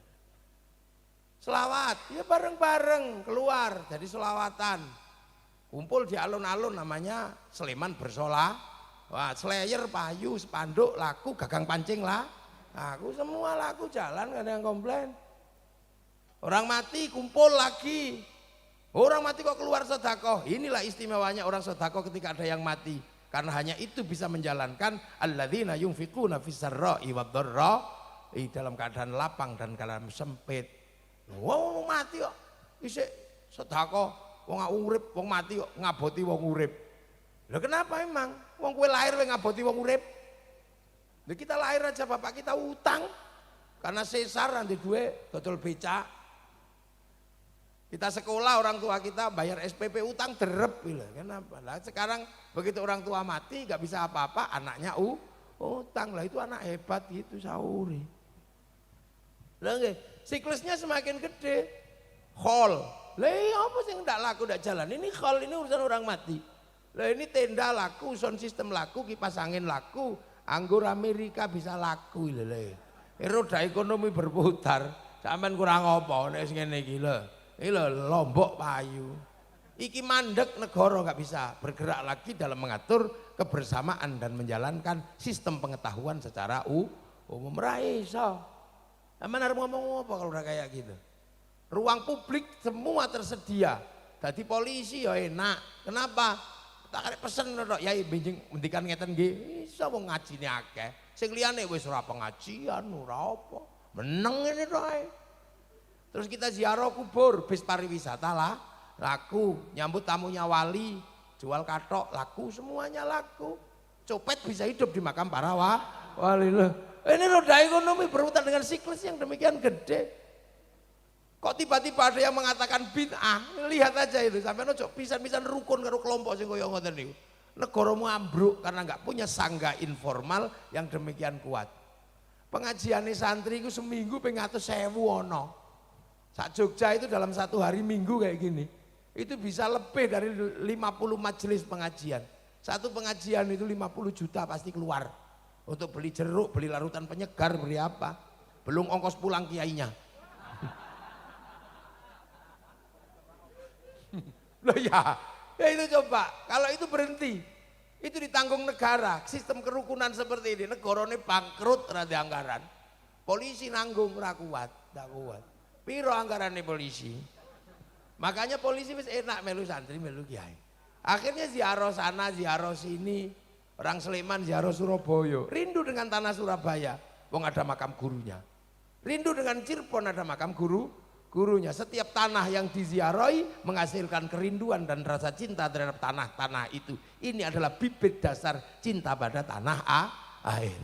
Selawat, ya bareng-bareng keluar jadi selawatan. Kumpul di alun-alun namanya Sleman Bersolah. Wah, slayer, payu, spanduk, laku, gagang pancing lah. Aku semua laku jalan, gak ada yang komplain. Orang mati kumpul lagi. Orang mati kok keluar sedekah. Inilah istimewanya orang sedekah ketika ada yang mati. Karena hanya itu bisa menjalankan alladzina yunfiquna fis-sarra'i wad-dharra'i, dalam keadaan lapang dan keadaan sempit. Wong mati kok isih sedekah. Wong urip, wong mati kok ngaboti wong urip. Lah kenapa emang? Wong kowe lahir kowe ngaboti wong urip. Lah kita lahir aja bapak kita utang karena sesar nanti duwe dodol becak. Kita sekolah orang tua kita bayar SPP utang derep gitu. Kenapa? Lah sekarang begitu orang tua mati gak bisa apa-apa, anaknya utang. Lah itu anak hebat gitu sauri. Lah nggih, siklusnya semakin gede. Khol. Lah apa sih ndak laku ndak jalan? Ini khol, ini urusan orang mati. Lah ini tenda laku, sound system laku, kipas angin laku, anggur Amerika bisa laku lho. Roda ekonomi berputar. Sampeyan kurang apa nek sing ngene iki lho. Iki lho Lombok payu. Iki mandek negara nggak bisa bergerak lagi dalam mengatur kebersamaan dan menjalankan sistem pengetahuan secara umum. Ra iso. Sampeyan arep ngomong apa kalau udah kayak gitu? Ruang publik semua tersedia. Jadi polisi ya enak. Kenapa? Tak pesen tok yai benjing ngendikan ngeten nggih. Iso wong ngajine akeh. Sing liyane wis ora pengajian, ora apa. Meneng ngene tok ae. Terus kita ziarah kubur, bis pariwisata lah. laku. Nyambut tamunya wali, jual katok, laku, semuanya laku. Copet bisa hidup di makam para wali loh. Ini roda ekonomi berputar dengan siklus yang demikian gede. Kok tiba-tiba ada yang mengatakan bid'ah? Lihat aja itu, sampai ojo pisan-pisan rukun karo kelompok sing koyo ngoten niku. Negaramu ambruk karena nggak punya sangga informal yang demikian kuat. Pengajian santri itu seminggu pengen 100.000 ono. Sak Jogja itu dalam 1 hari minggu kayak gini. Itu bisa lebih dari 50 majelis pengajian. Satu pengajian itu 50 juta pasti keluar. Untuk beli jeruk, beli larutan penyegar, beli apa. Belum ongkos pulang kiainya. Loh ya itu coba, kalau itu berhenti, itu ditanggung negara. Sistem kerukunan seperti ini, negara ini bangkrut rada anggaran. Polisi nanggung, ora kuat, ndak kuat. Piro anggarannya polisi? Makanya polisi wis enak melu santri, melu kiai. Akhirnya ziarah sana, ziarah sini. Orang Sleman ziarah Surabaya. Rindu dengan tanah Surabaya, wong ada makam gurunya. Rindu dengan Cirebon ada makam gurunya. Setiap tanah yang diziarahi menghasilkan kerinduan dan rasa cinta terhadap tanah-tanah itu. Ini adalah bibit dasar cinta pada tanah air.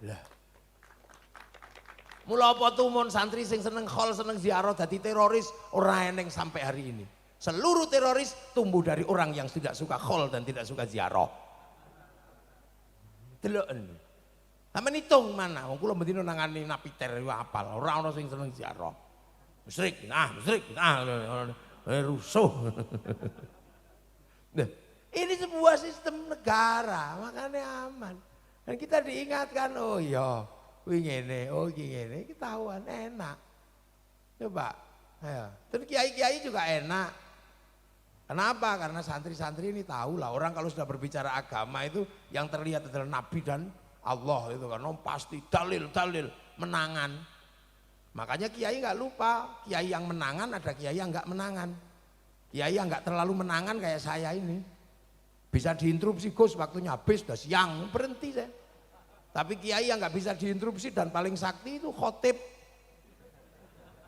Lah. Mula apa tumun santri sing seneng khol, seneng ziarah dadi teroris ora eneng sampai hari ini. Seluruh teroris tumbuh dari orang yang tidak suka khol dan tidak suka ziarah. Deloken. Sampeyan hitung mana? Wong kula mendino nangani napiter yo apal, ora ana sing seneng ziarah. Musyrik, rusuh. Nah, ini sebuah sistem negara, makanya aman. Dan kita diingatkan, oh iya, ngene, oh ngene, ketahuan enak. Coba, ya. Terus kiai-kiai juga enak. Kenapa? Karena santri-santri ini tahu lah, orang kalau sudah berbicara agama itu yang terlihat adalah Nabi dan Allah itu kan, pasti dalil-dalil menangan. Makanya kiai nggak lupa, kiai yang menangan ada kiai yang nggak menangan. Kiai yang nggak terlalu menangan kayak saya ini. Bisa diinterupsi Gus, waktunya habis, sudah siang, berhenti saya. Tapi kiai yang nggak bisa diinterupsi dan paling sakti itu khotib.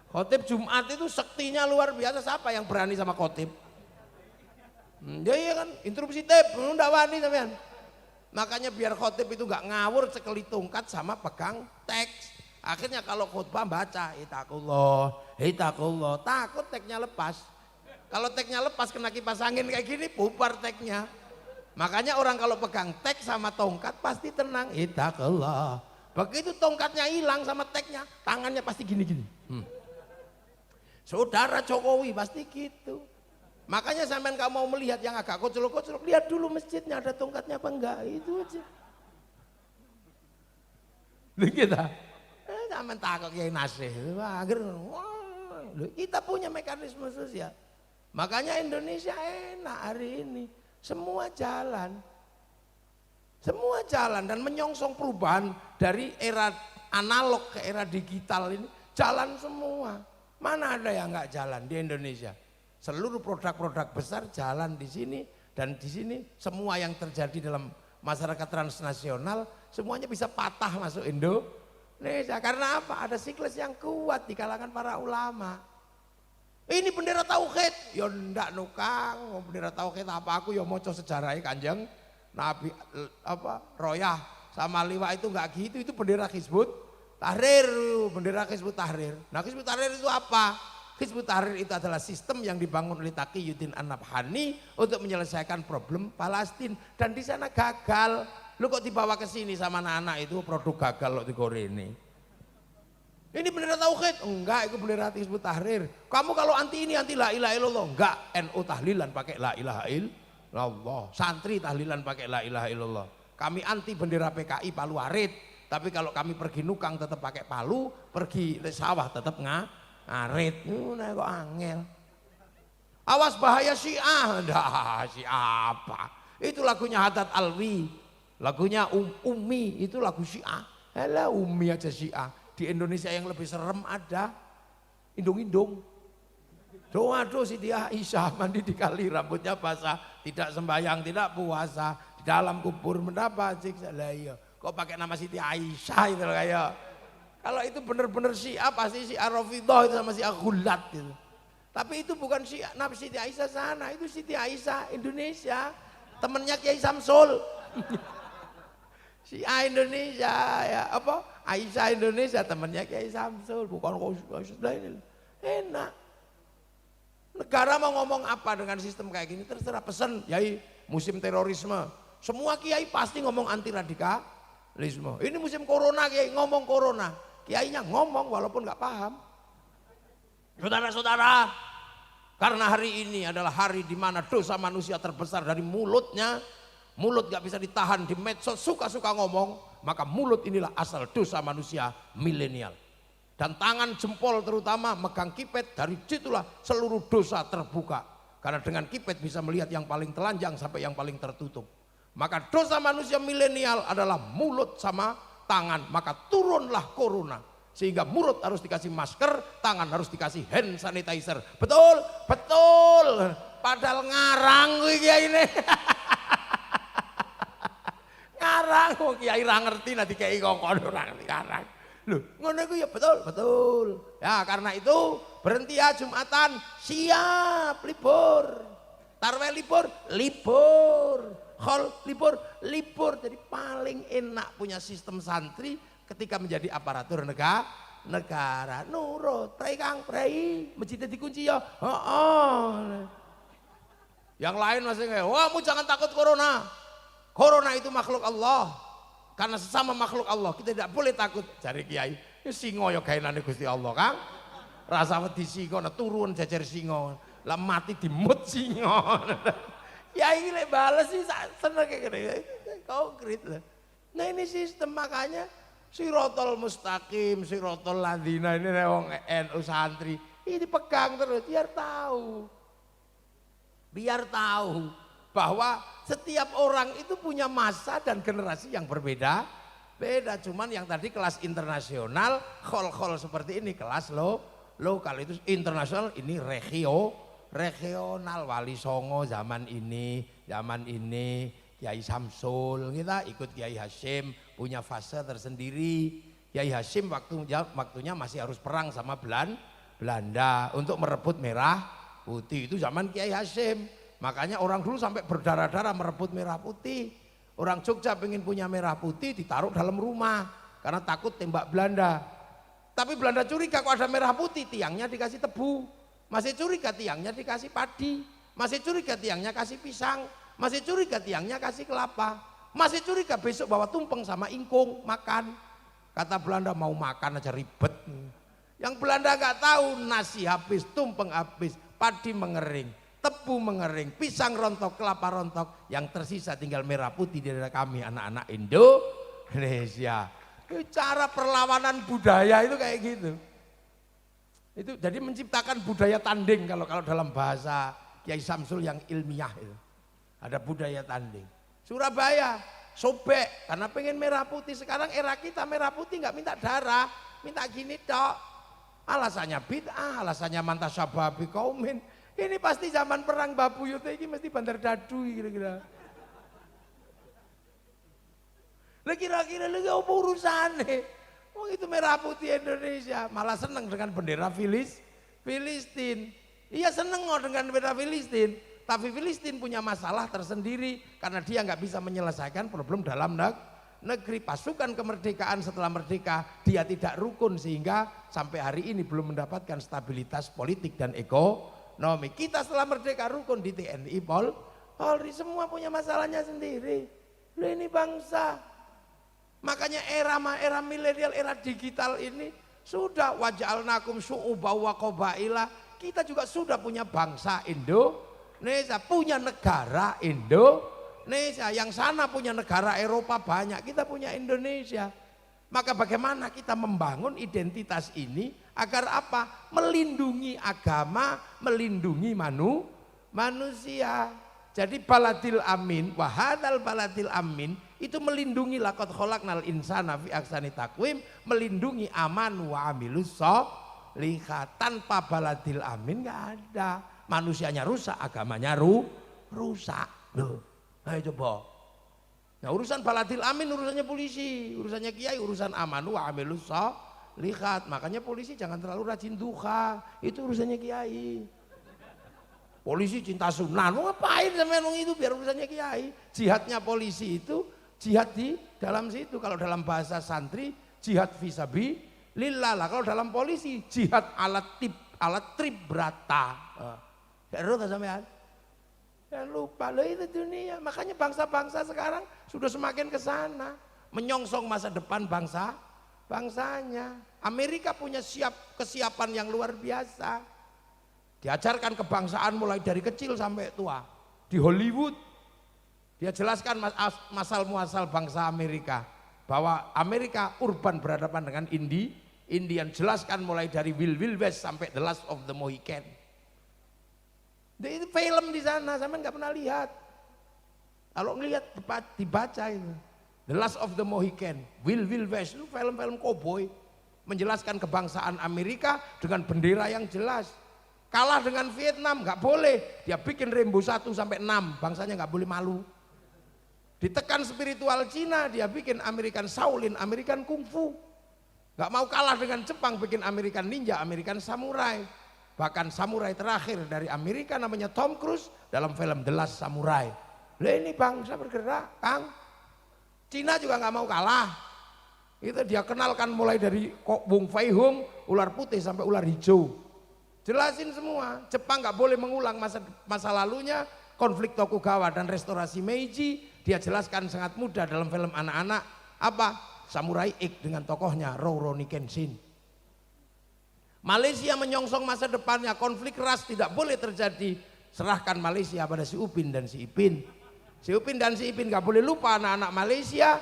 Khotib Jumat itu sektinya luar biasa, siapa yang berani sama khotib? Dia kan, interupsi tip, nggak wani sampean. Makanya biar khotib itu nggak ngawur sekali tongkat sama pegang teks. Akhirnya kalau khutbah baca itakullah, takut teknya lepas. Kalau teknya lepas kena kipas angin kayak gini bubar teknya. Makanya orang kalau pegang tek sama tongkat pasti tenang, itakullah. Begitu tongkatnya hilang sama teknya, tangannya pasti gini-gini. Saudara Jokowi pasti gitu. Makanya sampean kamu mau melihat yang agak kocok-kocok, lihat dulu masjidnya ada tongkatnya apa enggak, itu aja. Kita. Sampean takut Kiai Nasih, kita punya mekanisme sosial. Makanya Indonesia enak hari ini, semua jalan dan menyongsong perubahan dari era analog ke era digital ini, jalan semua. Mana ada yang nggak jalan di Indonesia? Seluruh produk-produk besar jalan di sini dan di sini semua yang terjadi dalam masyarakat transnasional semuanya bisa patah masuk Indonesia. Karena apa? Ada siklus yang kuat di kalangan para ulama. Ini bendera tauhid, ya ndak nukang, bendera tauhid apa aku ya maca sejarahnya Kanjeng Nabi Royah sama Liwa itu enggak gitu, itu bendera Hizbut Tahrir, bendera Hizbut Tahrir. Nah, Hizbut Tahrir itu apa? Hizbut Tahrir itu adalah sistem yang dibangun oleh Taqiyuddin An-Nabhani untuk menyelesaikan problem Palestina dan di sana gagal. Lu kok dibawa ke sini sama anak-anak itu produk gagal lo di Korea ini. Ini bendera tauhid? Enggak, itu bendera Hizbut Tahrir. Kamu kalau anti ini anti la ilaha illallah. Enggak, NU tahlilan pakai la ilaha illallah. Santri tahlilan pakai la ilaha illallah. Kami anti bendera PKI Palu Arit. Tapi kalau kami pergi nukang tetap pakai palu, pergi sawah tetap ngarit. Nah kok angel. Awas bahaya Syiah. Dah, Syiah apa? Itu lagunya Haddad Alwi. Lagunya Umi itu lagu Syiah. Alah Umi aja Syiah. Di Indonesia yang lebih serem ada Indung-indung. Doa Siti Aisyah mandi di kali rambutnya basah, tidak sembahyang, tidak puasa, di dalam kubur mendapat siksa. Lah iya, kok pakai nama Siti Aisyah itu kayak. Kalau itu benar-benar Syiah pasti Syiah Rafidhah itu sama Syiah Ghulat itu. Tapi itu bukan Siti Aisyah sana, itu Siti Aisyah Indonesia, temennya Kiai Samsul. Si Indonesia ya apa? Aisyah Indonesia temennya Kiai Samsul, bukan sudah ini. Enak. Negara mau ngomong apa dengan sistem kayak gini terserah, pesen, yai musim terorisme. Semua kiai pasti ngomong anti radikalisme. Ini musim corona, kiai ngomong corona. Kiainya ngomong walaupun nggak paham. Saudara-saudara, karena hari ini adalah hari di mana dosa manusia terbesar dari mulutnya. Mulut gak bisa ditahan di medsos, suka-suka ngomong. Maka mulut inilah asal dosa manusia milenial. Dan tangan jempol terutama megang kipet, dari situlah seluruh dosa terbuka. Karena dengan kipet bisa melihat yang paling telanjang sampai yang paling tertutup. Maka dosa manusia milenial adalah mulut sama tangan. Maka turunlah corona. Sehingga mulut harus dikasih masker, tangan harus dikasih hand sanitizer. Betul, betul. Padahal ngarang gue ini. Ngarang, oh kiai ra ngerti nanti kiai kongkon ora ngerti ngarang. Loh, ngono iku ya betul, betul. Ya karena itu berhenti ya Jumatan, siap libur. Tarweh libur, libur. Khol libur, libur. Jadi paling enak punya sistem santri ketika menjadi aparatur negara. Nurut, prai Kang, prai. Masjidnya dikunci ya. Yang lain masih kayak, wah mu jangan takut corona. Corona itu makhluk Allah. Karena sesama makhluk Allah, kita tidak boleh takut. Cari kiai, singo ya gaenane Gusti Allah, Kang. Rasa wedi singo, turun jajar singo. Lah mati dimut singo. Kiai lek bales sih seneng kayak gini. Konkret lah. Nah ini sistem makanya Sirotol Mustaqim, Sirotol Ladina ini wong NU santri. Ini dipegang terus biar tahu. Biar tahu bahwa setiap orang itu punya masa dan generasi yang berbeda. Beda, cuman yang tadi kelas internasional, khol-khol seperti ini kelas lokal, itu internasional, ini regional. Wali Songo zaman ini Kiai Samsul, kita ikut Kiai Hashim punya fase tersendiri. Kiai Hashim waktunya masih harus perang sama Belanda untuk merebut merah putih, itu zaman Kiai Hashim. Makanya orang dulu sampai berdarah-darah merebut merah putih. Orang Jogja pengen punya merah putih ditaruh dalam rumah karena takut tembak Belanda. Tapi Belanda curiga kok ada merah putih, tiangnya dikasih tebu. Masih curiga tiangnya dikasih padi. Masih curiga tiangnya kasih pisang. Masih curiga tiangnya kasih kelapa. Masih curiga besok bawa tumpeng sama ingkung makan. Kata Belanda mau makan aja ribet. Yang Belanda nggak tahu nasi habis, tumpeng habis, padi mengering, tebu mengering, pisang rontok, kelapa rontok, yang tersisa tinggal merah putih di daerah kami anak-anak Indonesia. Itu cara perlawanan budaya itu kayak gitu. Itu jadi menciptakan budaya tanding kalau dalam bahasa Kiai Samsul yang ilmiah itu. Ada budaya tanding. Surabaya sobek karena pengen merah putih. Sekarang era kita merah putih nggak minta darah, minta gini tok. Alasannya bid'ah, alasannya mantasyababi kaumin. Ini pasti zaman perang Babuyut ini mesti bandar dadu kira-kira. Lah kira-kira lagi apa urusane? Oh itu merah putih Indonesia, malah seneng dengan bendera Filistin. Iya seneng dengan bendera Filistin, tapi Filistin punya masalah tersendiri karena dia nggak bisa menyelesaikan problem dalam negeri. Pasukan kemerdekaan setelah merdeka dia tidak rukun sehingga sampai hari ini belum mendapatkan stabilitas politik dan ekonomi. Kita setelah merdeka rukun di TNI, Polri, semua punya masalahnya sendiri. Loh ini bangsa. Makanya era milenial, era digital ini sudah waja'alnakum syu'uban wa qabaila. Kita juga sudah punya bangsa Indonesia, punya negara Indonesia. Yang sana punya negara Eropa banyak, kita punya Indonesia. Maka bagaimana kita membangun identitas ini agar apa? Melindungi agama, melindungi manusia. Jadi baladil amin, wahadal baladil amin itu melindungi laqad khalaqnal insana fi ahsani taqwim, melindungi aman wa amilus sholihat. Tanpa baladil amin nggak ada. Manusianya rusak, agamanya rusak. Loh, ayo coba. Nah urusan baladil amin urusannya polisi, urusannya kiai, urusan amanu wa amilus sholihat. Makanya polisi jangan terlalu rajin duha, itu urusannya kiai. Polisi cinta sunnah, lu ngapain sampai nung itu biar urusannya kiai. Jihadnya polisi itu jihad di dalam situ. Kalau dalam bahasa santri jihad fisabi lillah lah. Kalau dalam polisi jihad alat trip berata. Terus sampean? Ya lupa loh itu dunia. Makanya bangsa-bangsa sekarang sudah semakin ke sana, menyongsong masa depan bangsanya. Amerika punya kesiapan yang luar biasa. Diajarkan kebangsaan mulai dari kecil sampai tua. Di Hollywood dia jelaskan masal muasal bangsa Amerika, bahwa Amerika urban berhadapan dengan Indian, jelaskan mulai dari Wild West sampai The Last of the Mohican. Itu film di sana, sama nggak pernah lihat. Kalau ngelihat dibaca itu The Last of the Mohican, Wild West, itu film-film koboi menjelaskan kebangsaan Amerika dengan bendera yang jelas. Kalah dengan Vietnam nggak boleh, dia bikin Rainbow 1 sampai 6, bangsanya nggak boleh malu. Ditekan spiritual Cina, dia bikin American Shaolin, American Kungfu. Nggak mau kalah dengan Jepang, bikin American Ninja, American Samurai. Bahkan samurai terakhir dari Amerika namanya Tom Cruise dalam film The Last Samurai. Lah ini bangsa bergerak, Kang. Cina juga nggak mau kalah. Itu dia kenalkan mulai dari Wong Fei Hung, ular putih sampai ular hijau. Jelasin semua. Jepang nggak boleh mengulang masa lalunya, konflik Tokugawa dan restorasi Meiji. Dia jelaskan sangat mudah dalam film anak-anak. Apa? Samurai X dengan tokohnya Rurouni Kenshin. Malaysia menyongsong masa depannya, konflik ras tidak boleh terjadi. Serahkan Malaysia pada si Upin dan si Ipin. Si Upin dan si Ipin nggak boleh lupa anak-anak Malaysia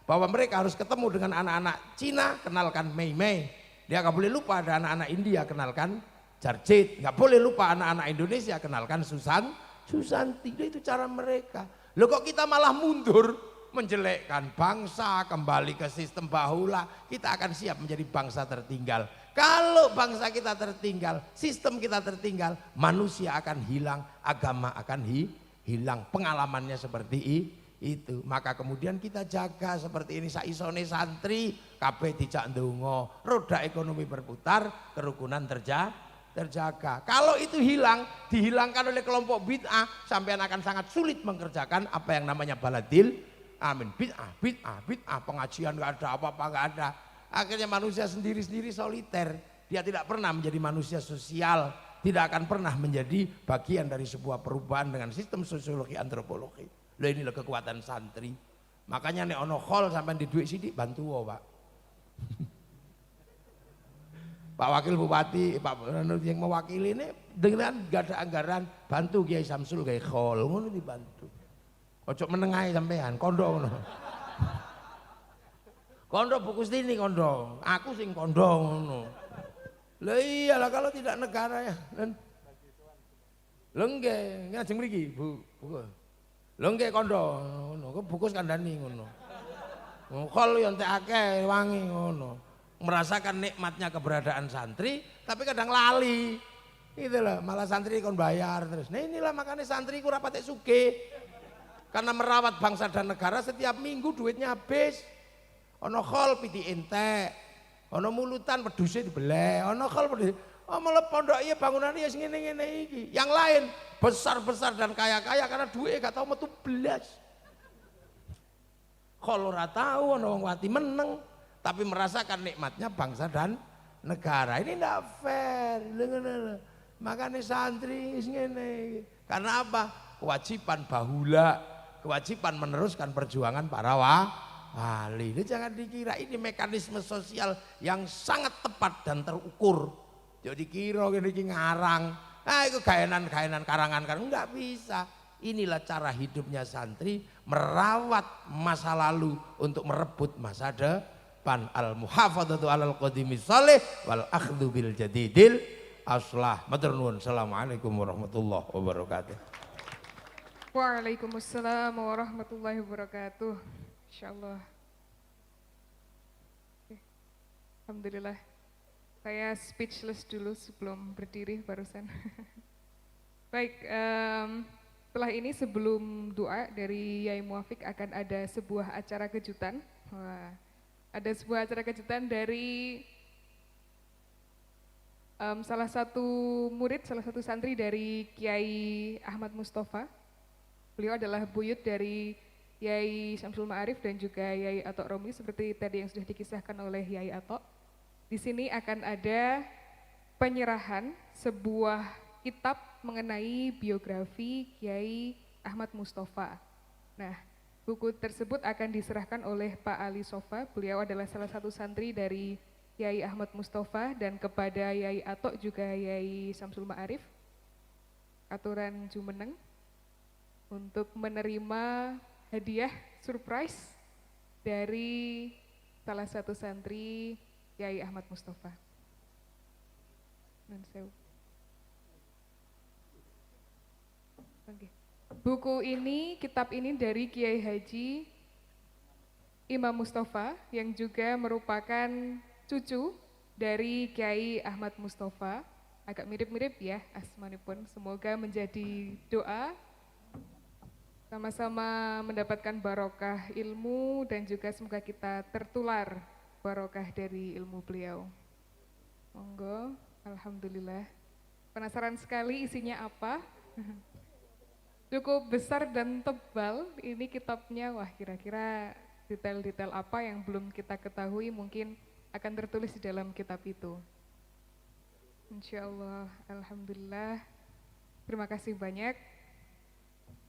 bahwa mereka harus ketemu dengan anak-anak Cina, kenalkan Mei Mei. Dia nggak boleh lupa ada anak-anak India, kenalkan Jarjit. Nggak boleh lupa anak-anak Indonesia, kenalkan Susanti. Itu cara mereka. Loh kok kita malah mundur, menjelekkan bangsa, kembali ke sistem bahula. Kita akan siap menjadi bangsa tertinggal. Kalau bangsa kita tertinggal, sistem kita tertinggal, manusia akan hilang, agama akan hilang. Pengalamannya seperti itu. Maka kemudian kita jaga seperti ini, saisone santri, kabeh dijak ndonga, roda ekonomi berputar, kerukunan terjaga. Kalau itu hilang, dihilangkan oleh kelompok bid'ah, sampean akan sangat sulit mengerjakan apa yang namanya baladil amin. Bid'ah, pengajian nggak ada, apa-apa nggak ada. Akhirnya manusia sendiri-sendiri soliter. Dia tidak pernah menjadi manusia sosial, tidak akan pernah menjadi bagian dari sebuah perubahan dengan sistem sosiologi antropologi. Loh inilah kekuatan santri. Makanya nek ono khol sampean di duit sidik bantu Pak. Pak Wakil Bupati, Pak yang mewakili ini dengan gak ada anggaran, bantu Kiai Samsul kayak khol, ngono dibantu. Ojo menengahi sampean, kondo ngono. Kondo buku sini kondo, aku sing kondo ngono. Lah iyalah kalau tidak negara ya. Lengge, ngajeng mriki, Bu. Lengge kondo ngono, bukus kandhani ngono. Khol yo entek akeh wangi ngono. Merasakan nikmatnya keberadaan santri, tapi kadang lali. Gitu loh, malah santri kon bayar terus. Nah inilah makanya santri ku rapate sugih. Karena merawat bangsa dan negara setiap minggu duitnya habis. Ono khol piti entek, ono mulutan peduse dibeleh, ono khol pedus. Oh malah pondok iya bangunan iya ngene-ngene iki. Yang lain besar-besar dan kaya-kaya karena duit gak tau metu belas. Khol ora tau ono wong wati meneng. Tapi merasakan nikmatnya bangsa dan negara. Ini tidak fair. Makanya santri ini. Karena apa? Kewajiban bahula, kewajiban meneruskan perjuangan para wali. Ini jangan dikira ini mekanisme sosial yang sangat tepat dan terukur. Jadi kira ini ngarang. Itu gayanan karangan enggak bisa. Inilah cara hidupnya santri merawat masa lalu untuk merebut masa depan. Al-muhafadzatu alal qadimi salih wal akhdhu bil jadidil aslah. Matur nuwun. Assalamualaikum warahmatullahi wabarakatuh. Waalaikumsalam warahmatullahi wabarakatuh. Insyaallah. Alhamdulillah. Saya speechless dulu sebelum berdiri barusan. Baik, setelah ini sebelum doa dari Yai Muafiq akan ada sebuah acara kejutan. Wah. Ada sebuah acara kejutan dari salah satu murid, salah satu santri dari Kiai Ahmad Mustafa. Beliau adalah buyut dari Yai Syamsul Ma'arif dan juga Yai Atok Romli seperti tadi yang sudah dikisahkan oleh Yai Atok. Di sini akan ada penyerahan sebuah kitab mengenai biografi Kiai Ahmad Mustafa. Nah, buku tersebut akan diserahkan oleh Pak Ali Sofa. Beliau adalah salah satu santri dari Yai Ahmad Mustafa dan kepada Yai Atok juga Yai Syamsul Ma'arif, Aturan Jumeneng, untuk menerima hadiah surprise dari salah satu santri Yai Ahmad Mustafa. Buku ini, kitab ini dari Kiai Haji Imam Mustafa yang juga merupakan cucu dari Kiai Ahmad Mustafa. Agak mirip-mirip ya asmanipun. Semoga menjadi doa sama-sama mendapatkan barokah ilmu dan juga semoga kita tertular barokah dari ilmu beliau. Monggo, alhamdulillah. Penasaran sekali isinya apa? Cukup besar dan tebal ini kitabnya. Wah, kira-kira detail-detail apa yang belum kita ketahui mungkin akan tertulis di dalam kitab itu. Insya Allah, alhamdulillah. Terima kasih banyak.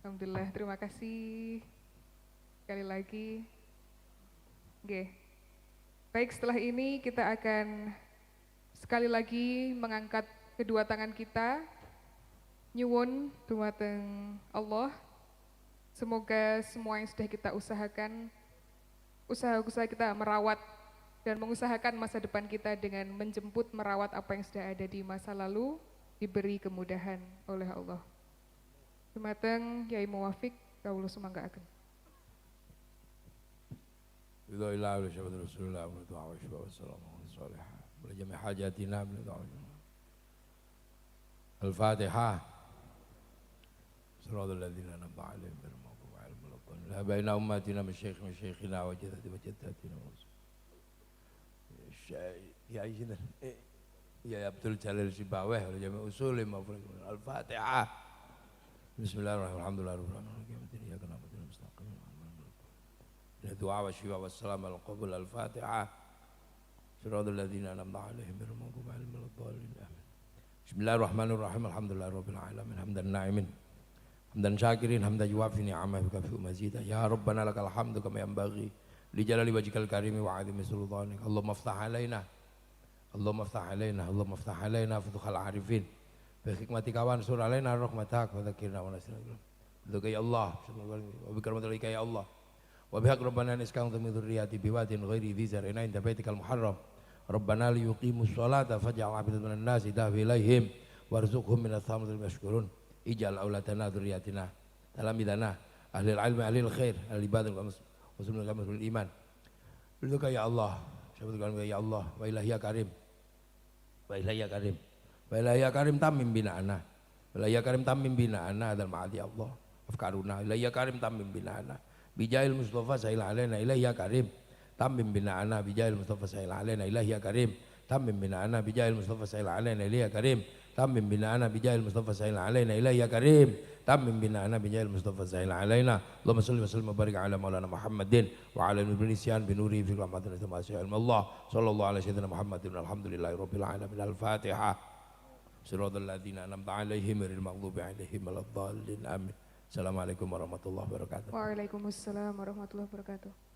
Alhamdulillah, terima kasih sekali lagi. Oke. Baik, setelah ini kita akan sekali lagi mengangkat kedua tangan kita, nyuwun dumateng Allah. Semoga semua yang sudah kita usahakan, usaha-usaha kita merawat dan mengusahakan masa depan kita dengan menjemput merawat apa yang sudah ada di masa lalu, diberi kemudahan oleh Allah. Dumateng Yai Muwafiq, kawula sumanggaaken. Bismillah wa syahadu Rasulullah wa du'a wa syufa wa salamu ala salih. Bila jami hajatina bila du'a. Al-Fatihah. Siratal ladzina an'amta 'alaihim ghairil maghdubi 'alaihim waladdallin. La baina ummatina masyayikhina wa jaddatina. Ya izin ya Abdul Jalil Sibaweh jami usul Al-Fatihah. Bismillahirrahmanirrahim. Alhamdulillahirabbil alamin. Doa wa syifa wassalam al qabul al-Fatihah. Siratal ladzina an'amta 'alaihim ghairil maghdubi 'alaihim waladdallin. Bismillahirrahmanirrahim. Alhamdulillahirabbil alamin. Hamdan na'imin. Hamdan syakirin, hamdan yuwafi ni'amahu wa kafi'u mazidah. Ya Rabbana lakal hamdu kama yanbaghi li jalali wajhikal karimi wa 'azimi sultanik. Allahumma iftah 'alaina. Allahumma iftah 'alaina. Allahumma iftah 'alaina futuhal 'arifin. Bi hikmatika wa ansur 'alaina rahmatak wa dzakirna wa nasina. Biduka ya Allah, wa bi karamatika ya Allah. Wa bihaq rabbana niskan min dzurriyyati biwadin ghairi dzi zar'in 'inda baitikal muharram. Rabbana li yuqimus sholata faj'al 'abidan minan nasi tahwi ilaihim warzuqhum minats thamaratil mashkurun. Ij'al auladana dzurriyyatina talamidana ahli ilmi ahli khair ahli ibadah wa muslimin kama bil iman. Biduka ya Allah, syabatukan ya Allah wa ilahi ya karim. Wa ilahi ya karim. Wa ilahi ya karim tamim bina'ana. Wa ilahi ya karim tamim bina'ana dan ma'adi Allah. Afkaruna ilahi ya karim tamim bina'ana. Bijail Mustafa sa'il alaina ilahi ya karim. Tamim bina'ana bijail Mustafa sa'il alaina ilahi ya karim. Tamim bina'ana bijail Mustafa sa'il alaina ilahi ya karim. Tamim bina'ana bijahil Mustafa sa'il alaina ilahi ya karim. Tamim bina'ana bijahil Mustafa sa'il alaina. Allahumma salli wa sallim wa barik ala maulana Muhammadin wa ala ibn isyan binuri fi rahmatin wa ta'ala Allah sallallahu alaihi sayyidina Muhammadin alhamdulillahi rabbil alamin. Al-Fatihah. Siratal ladzina an'amta 'alaihim ghairil maghdubi 'alaihim waladdallin. Amin. Assalamualaikum warahmatullahi wabarakatuh. Waalaikumsalam warahmatullahi wabarakatuh.